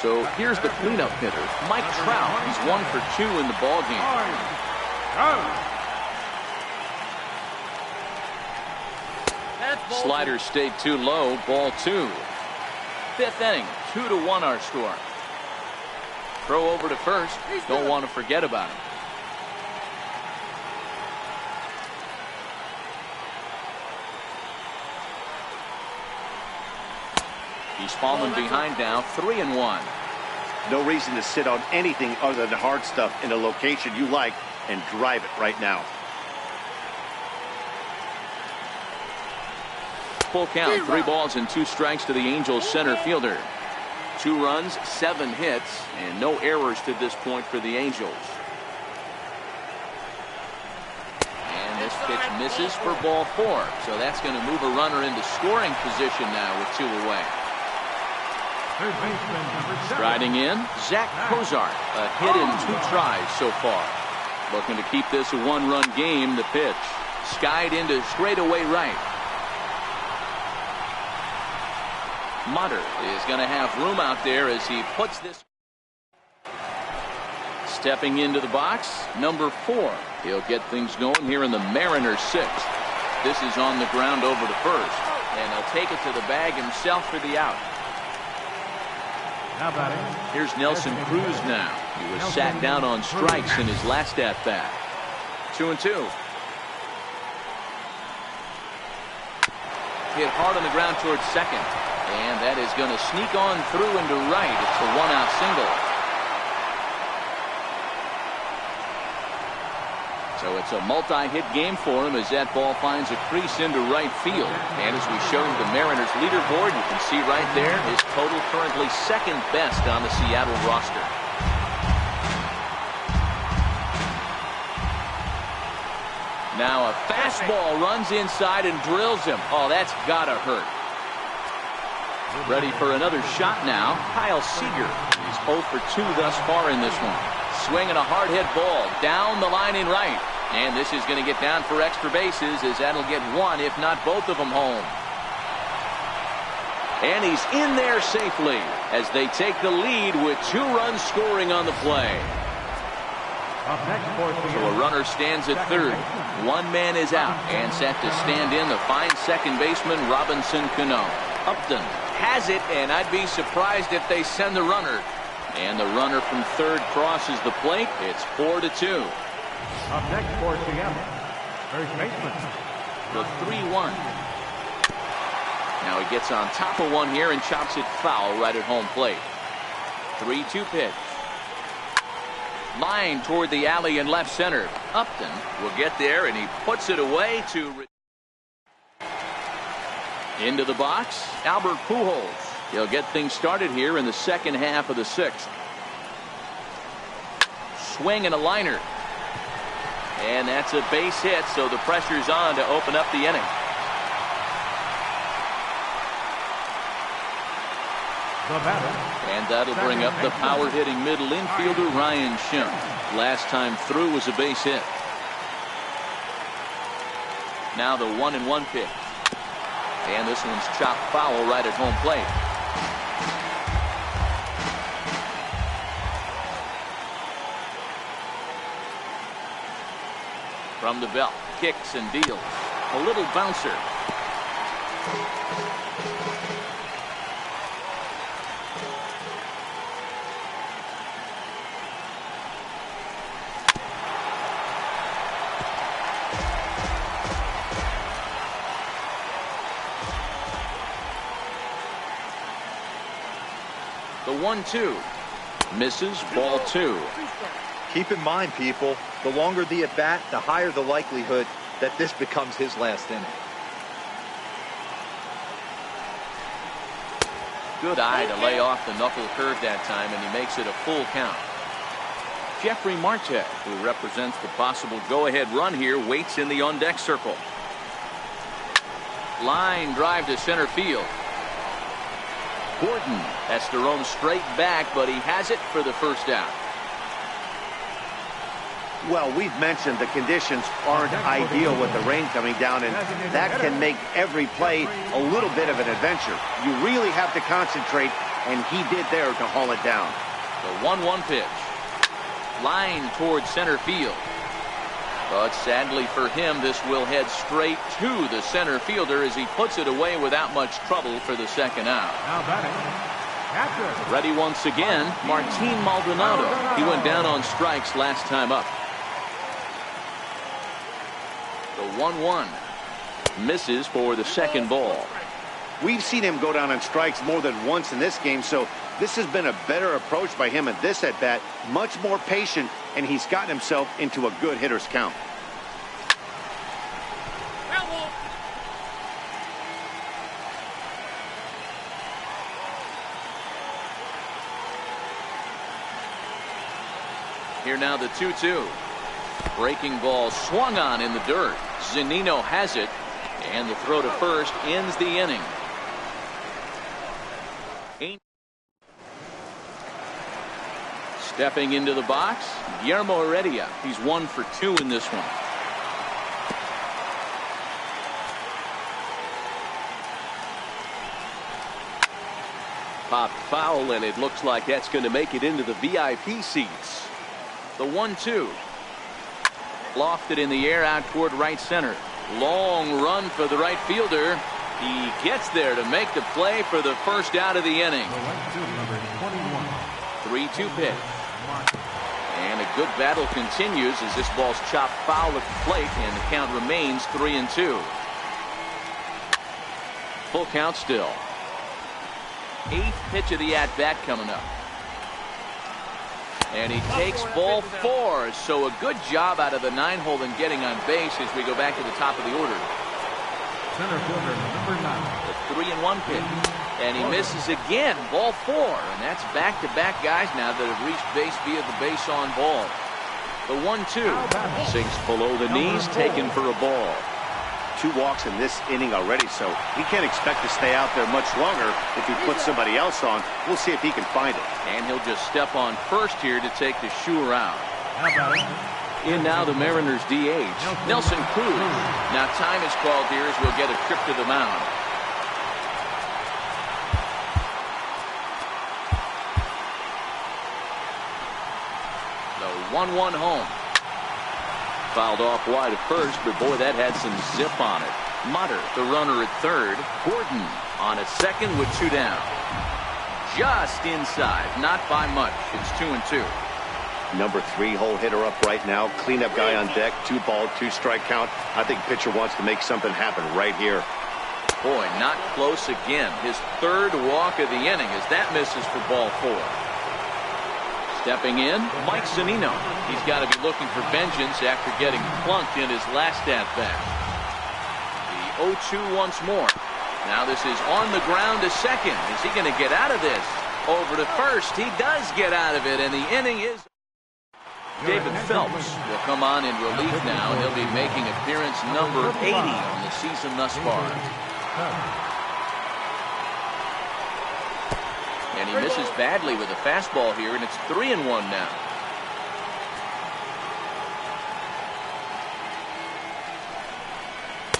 So here's the cleanup hitter, Mike Trout. He's 1 for 2 in the ball game. Slider stayed too low, ball 2. 5th inning, 2-1 our score. Throw over to first. Don't want to forget about him. He's fallen behind now, 3-1. No reason to sit on anything other than hard stuff in a location you like and drive it right now. Full count, 3 balls and 2 strikes to the Angels center fielder. 2 runs, 7 hits, and no errors to this point for the Angels. And this pitch misses for ball 4. So that's going to move a runner into scoring position now with 2 away. Striding in, Zach Kozart. A hit in 2 tries so far. Looking to keep this a 1-run game. The pitch skied into straightaway right. Mutter is going to have room out there as he puts this. Stepping into the box, number 4. He'll get things going here in the Mariners 6th. This is on the ground over to first, and he'll take it to the bag himself for the out. Here's Nelson Cruz now. He was sat down on strikes in his last at bat. 2-2. Hit hard on the ground towards second. And that is going to sneak on through into right. It's a 1-out single. So it's a multi-hit game for him as that ball finds a crease into right field. And as we show the Mariners leaderboard, you can see right there his total currently 2nd best on the Seattle roster. Now a fastball runs inside and drills him. Oh, that's gotta hurt. Ready for another shot now, Kyle Seager. He's 0 for 2 thus far in this one. Swinging a hard hit ball down the line in right. And this is going to get down for extra bases, as that'll get one, if not both of them, home. And he's in there safely as they take the lead with 2 runs scoring on the play. Up next for So a runner stands at third. 1 man is out and set to stand in the fine second baseman Robinson Cano. Upton has it, and I'd be surprised if they send the runner. And the runner from third crosses the plate. It's 4-2. Up next for Seattle, first baseman. The 3-1. Now he gets on top of one here and chops it foul right at home plate. 3-2 pitch. Line toward the alley in left center. Upton will get there, and he puts it away to into the box. Albert Pujols. He'll get things started here in the second half of the 6th. Swing and a liner. And that's a base hit, so the pressure's on to open up the inning. The batter. And that'll bring up the power-hitting middle infielder Ryan Schimpf. Last time through was a base hit. Now the 1-1 pitch. And this one's chopped foul right at home plate. From the belt, kicks and deals. A little bouncer. The 1-2 misses, ball 2. Keep in mind, people, the longer the at bat, the higher the likelihood that this becomes his last inning. Good eye to lay off the knuckle curve that time, and he makes it a full count. Jeffrey Marte, who represents the possible go-ahead run here, waits in the on-deck circle. Line drive to center field. Gordon has to roam straight back, but he has it for the first out. Well, we've mentioned the conditions aren't ideal with the rain coming down, and that can make every play a little bit of an adventure. You really have to concentrate, and he did there to haul it down. The 1-1 pitch. Line towards center field. But sadly for him, this will head straight to the center fielder as he puts it away without much trouble for the second out. Now batting, catcher. Ready once again, Martin Maldonado. He went down on strikes last time up. The 1-1 misses for the second ball. We've seen him go down on strikes more than once in this game, so this has been a better approach by him at this at-bat. Much more patient, and he's gotten himself into a good hitter's count. Here now the 2-2. Breaking ball swung on in the dirt. Zunino has it, and the throw to first ends the inning. Stepping into the box, Guillermo Heredia. He's 1 for 2 in this one. Popped foul, and it looks like that's going to make it into the VIP seats. The 1-2. Lofted in the air out toward right center. Long run for the right fielder. He gets there to make the play for the first out of the inning. The right field, number 21. 3-2 pitch. And a good battle continues as this ball's chopped foul at the plate, and the count remains 3-2. Full count still. 8th pitch of the at-bat coming up. And he takes ball 4, so a good job out of the 9-hole in getting on base as we go back to the top of the order. Center fielder, number 9. The 3-1 pitch. And he misses again, ball 4. And that's back-to-back guys now that have reached base via the base on ball. The 1-2 sinks below the knees, taken for a ball. 2 walks in this inning already, so he can't expect to stay out there much longer if he puts somebody else on. We'll see if he can find it. And he'll just step on first here to take the Shure out. How about it? In now the Mariners DH, Nelson Cruz. Now time is called here as we'll get a trip to the mound. The 1-1 home. Fouled off wide at first, but boy, that had some zip on it. Mutter, the runner at third. Gordon on at second with 2 down. Just inside, not by much. It's 2-2. Number 3 hole hitter up right now. Cleanup guy on deck. 2 ball, 2 strike count. I think pitcher wants to make something happen right here. Boy, not close again. His 3rd walk of the inning as that misses for ball 4. Stepping in, Mike Zunino. He's got to be looking for vengeance after getting plunked in his last at-bat. The 0-2 once more. Now this is on the ground to second. Is he going to get out of this? Over to first. He does get out of it, and the inning is... David Phelps will come on in relief now, and he'll be making appearance number 80 on the season thus far. And he misses badly with a fastball here, and it's 3-1 now.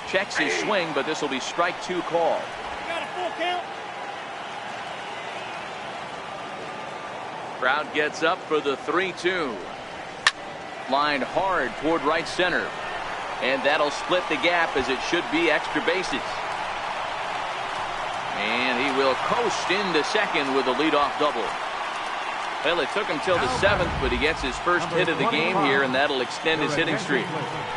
Checks his swing, but this will be strike 2 call. Got a full count. Crowd gets up for the 3-2. Lined hard toward right center. And that'll split the gap as it should be extra bases. And he will coast into second with a leadoff double. Well, it took him till the 7th, but he gets his first hit of the game here, and that'll extend his hitting streak.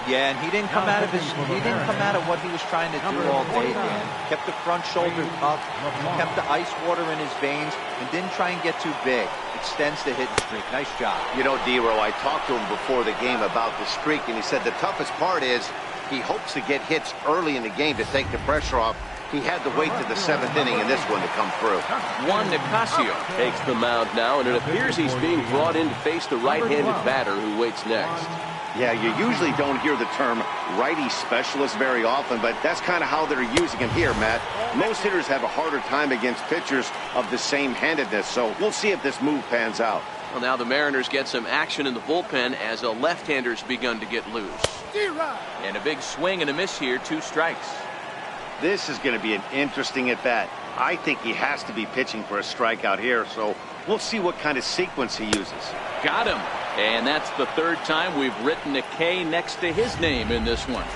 Yeah, and he didn't come out of what he was trying to do all day, Dan. Kept the front shoulder up, kept the ice water in his veins, and didn't try and get too big. Extends the hitting streak. Nice job. You know, D-Row, I talked to him before the game about the streak, and he said the toughest part is he hopes to get hits early in the game to take the pressure off. He had to wait to the 7th inning in this one to come through. Juan Nicasio Takes the mound now, and it appears he's being brought in to face the right-handed batter who waits next. Yeah, you usually don't hear the term righty specialist very often, but that's kind of how they're using him here, Matt. Most hitters have a harder time against pitchers of the same handedness, so we'll see if this move pans out. Well, now the Mariners get some action in the bullpen as a left-hander's begun to get loose. And a big swing and a miss here, 2 strikes. This is going to be an interesting at-bat. I think he has to be pitching for a strikeout here, so we'll see what kind of sequence he uses. Got him. And that's the 3rd time we've written a K next to his name in this one.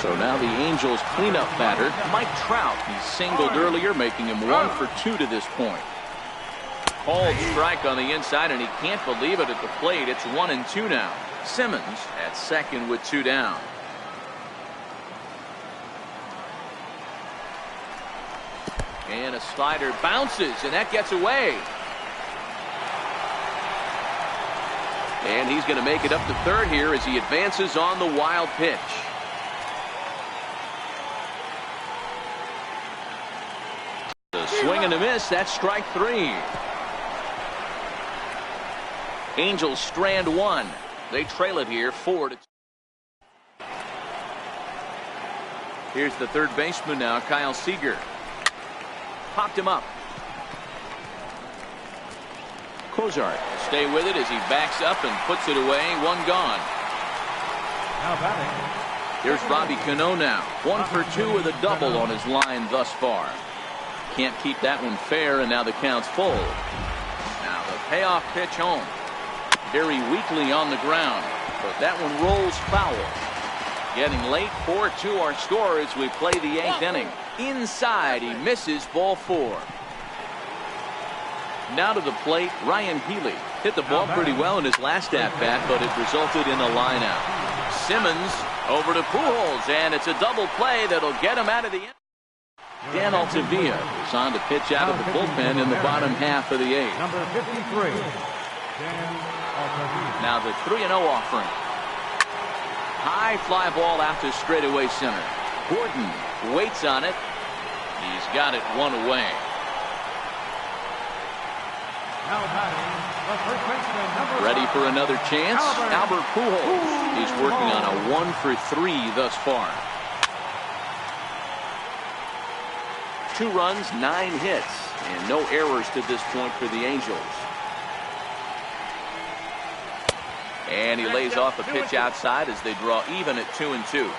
So now the Angels cleanup batter, Mike Trout. He singled earlier, making him 1 for 2 to this point. Called strike on the inside, and he can't believe it at the plate. It's 1-2 now. Simmons at second with 2 down. And a slider bounces, and that gets away. And he's going to make it up to third here as he advances on the wild pitch. The swing and a miss. That's strike 3. Angels strand 1. They trail it here 4-2. Here's the third baseman now, Kyle Seager. Popped him up. Cozart stay with it as he backs up and puts it away. 1 gone. Now batting. Here's Robbie Cano now. 1 for 2 with a double on his line thus far. Can't keep that one fair, and now the count's full. Now the payoff pitch home. Very weakly on the ground, but that one rolls foul. Getting late, 4-2 our score as we play the 8th inning. Inside, he misses ball 4. Now to the plate, Ryan Healy. Hit the ball pretty well in his last at-bat, but it resulted in a line-out. Simmons over to Pujols, and it's a double play that'll get him out of the inning. Dan Altavilla is on to pitch out of the bullpen in the bottom half of the 8th. Number 53, Dan Altavilla. Now the 3-0 offering. High fly ball out to straightaway center. Gordon waits on it. He's got it 1 away. Now batting, the first baseman, number Ready 5, for another chance? Albert Pujols. He's working on a 1 for 3 thus far. 2 runs, 9 hits, and no errors to this point for the Angels. And he lays off a pitch outside as they draw even at 2-2.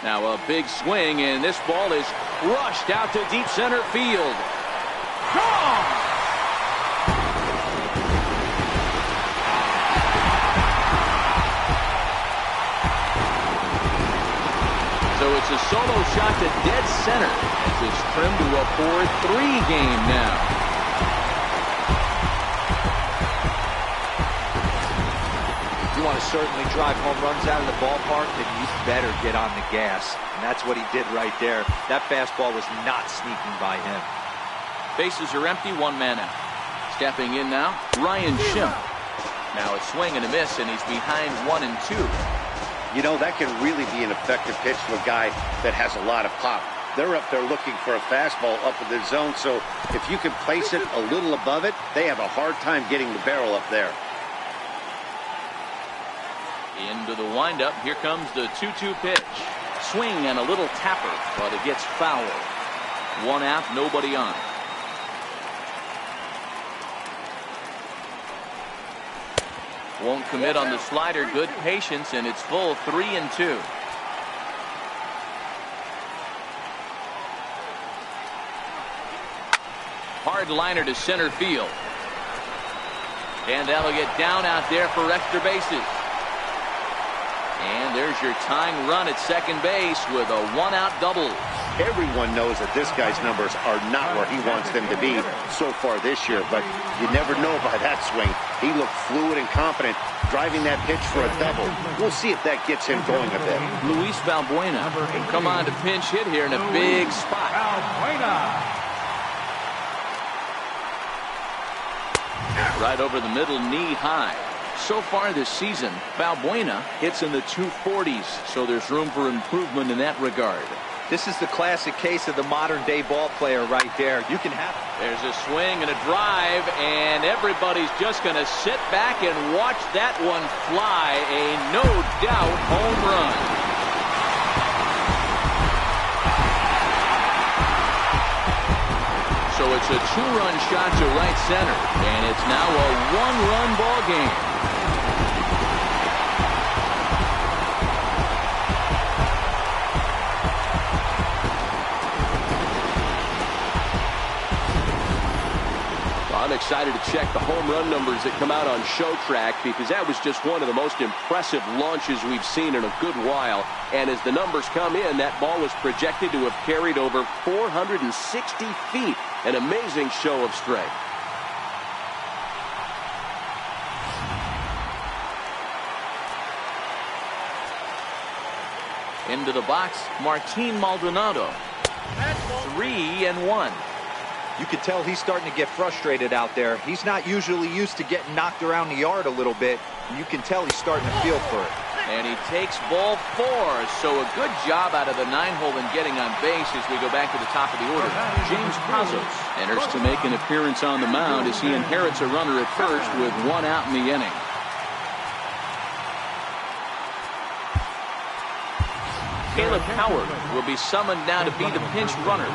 Now a big swing, and this ball is crushed out to deep center field. Gone! So it's a solo shot to dead center as it's trimmed to a 4-3 game now. You want to certainly drive home runs out of the ballpark, then you better get on the gas. And that's what he did right there. That fastball was not sneaking by him. Bases are empty, one man out. Stepping in now, Ryan Schimpf. Now a swing and a miss, and he's behind 1-2. You know, that can really be an effective pitch to a guy that has a lot of pop. They're up there looking for a fastball up in the zone, so if you can place it a little above it, they have a hard time getting the barrel up there. Into the windup. Here comes the 2-2 pitch. Swing and a little tapper, but it gets foul. One out, nobody on. Won't commit on the slider. Good patience, and it's full 3-2. Hard liner to center field. And that'll get down out there for extra bases. And there's your tying run at second base with a one-out double. Everyone knows that this guy's numbers are not where he wants them to be so far this year, but you never know by that swing. He looked fluid and confident driving that pitch for a double. We'll see if that gets him going a bit. Luis Valbuena will come on to pinch hit here in a big spot. Right over the middle, knee high. So far this season, Valbuena hits in the 240s, so there's room for improvement in that regard. This is the classic case of the modern-day ball player right there. You can have. There's a swing and a drive, and everybody's just going to sit back and watch that one fly. A no-doubt home run. So it's a two-run shot to right center, and it's now a one-run ball game. I'm excited to check the home run numbers that come out on Show Track, because that was just one of the most impressive launches we've seen in a good while. And as the numbers come in, that ball was projected to have carried over 460 feet. An amazing show of strength. Into the box, Martin Maldonado. 3-1. You can tell he's starting to get frustrated out there. He's not usually used to getting knocked around the yard a little bit. You can tell he's starting to feel for it. And he takes ball 4. So a good job out of the 9-hole in getting on base as we go back to the top of the order. James Pazos enters to make an appearance on the mound as he inherits a runner at first with one out in the inning. Caleb Howard will be summoned now to be the pinch runner.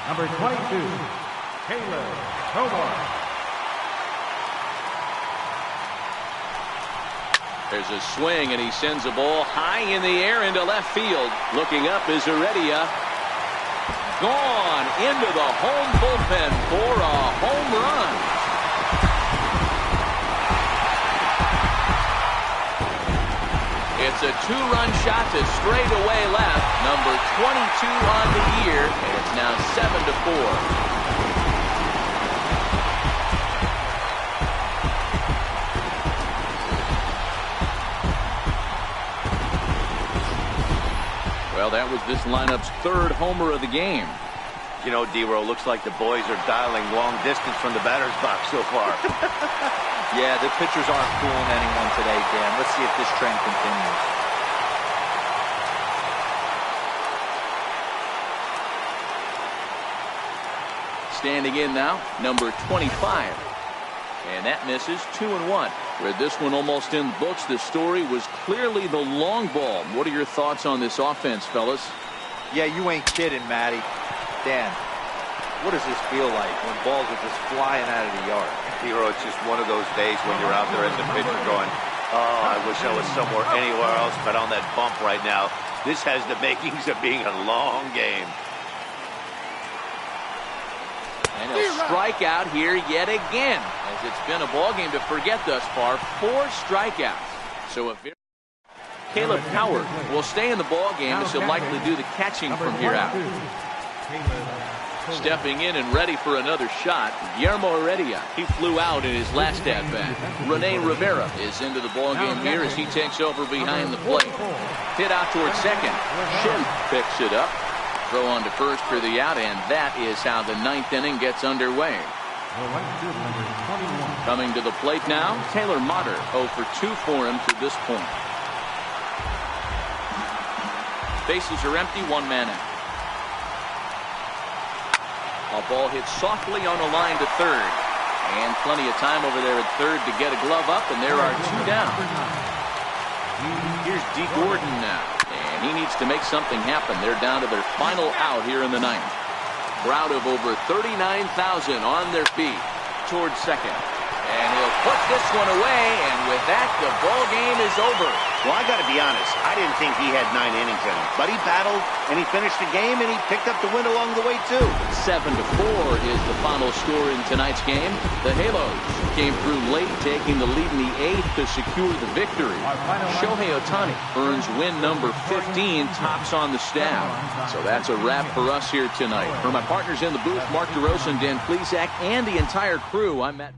Number 22, Caleb Howard. There's a swing, and he sends a ball high in the air into left field. Looking up is Heredia. Gone into the home bullpen for a home run. It's a two-run shot to straightaway left. Number 22 on the year, and it's now 7-4. Well, that was this lineup's third homer of the game. You know, D-Row, looks like the boys are dialing long distance from the batter's box so far. Yeah, the pitchers aren't fooling anyone today, Dan. Let's see if this trend continues. Standing in now, number 25. And that misses. 2-1. With this one almost in the books, the story was clearly the long ball. What are your thoughts on this offense, fellas? Yeah, you ain't kidding, Matty. Dan. What does this feel like when balls are just flying out of the yard? Hero, it's just one of those days when you're out there as a pitcher going, oh, I wish I was somewhere anywhere else but on that bump right now. This has the makings of being a long game. And he'll strike out here yet again, as it's been a ball game to forget thus far. 4 strikeouts. So Caleb Howard will stay in the ball game, as he'll likely do the catching from here out. Stepping in and ready for another shot, Guillermo Heredia. He flew out in his last at-bat. Rene Rivera is into the ball game here as he takes over behind the plate. Hit out towards second. Shin picks it up. Throw on to first for the out, and that is how the 9th inning gets underway. Coming to the plate now, Taylor Motter. 0 for 2 for him to this point. Bases are empty, 1 man out. A ball hit softly on a line to third. And plenty of time over there at third to get a glove up, and there are 2 down. Here's D. Gordon now. And he needs to make something happen. They're down to their final out here in the 9th. Crowd of over 39,000 on their feet towards second. And he'll put this one away, and with that, the ball game is over. Well, I got to be honest, I didn't think he had 9 innings in him. But he battled, and he finished the game, and he picked up the win along the way, too. 7-4 is the final score in tonight's game. The Halos came through late, taking the lead in the 8th to secure the victory. Shohei Ohtani earns win number 15, tops on the staff. So that's a wrap for us here tonight. For my partners in the booth, Mark DeRosa and Dan Plesac, and the entire crew, I'm Matt.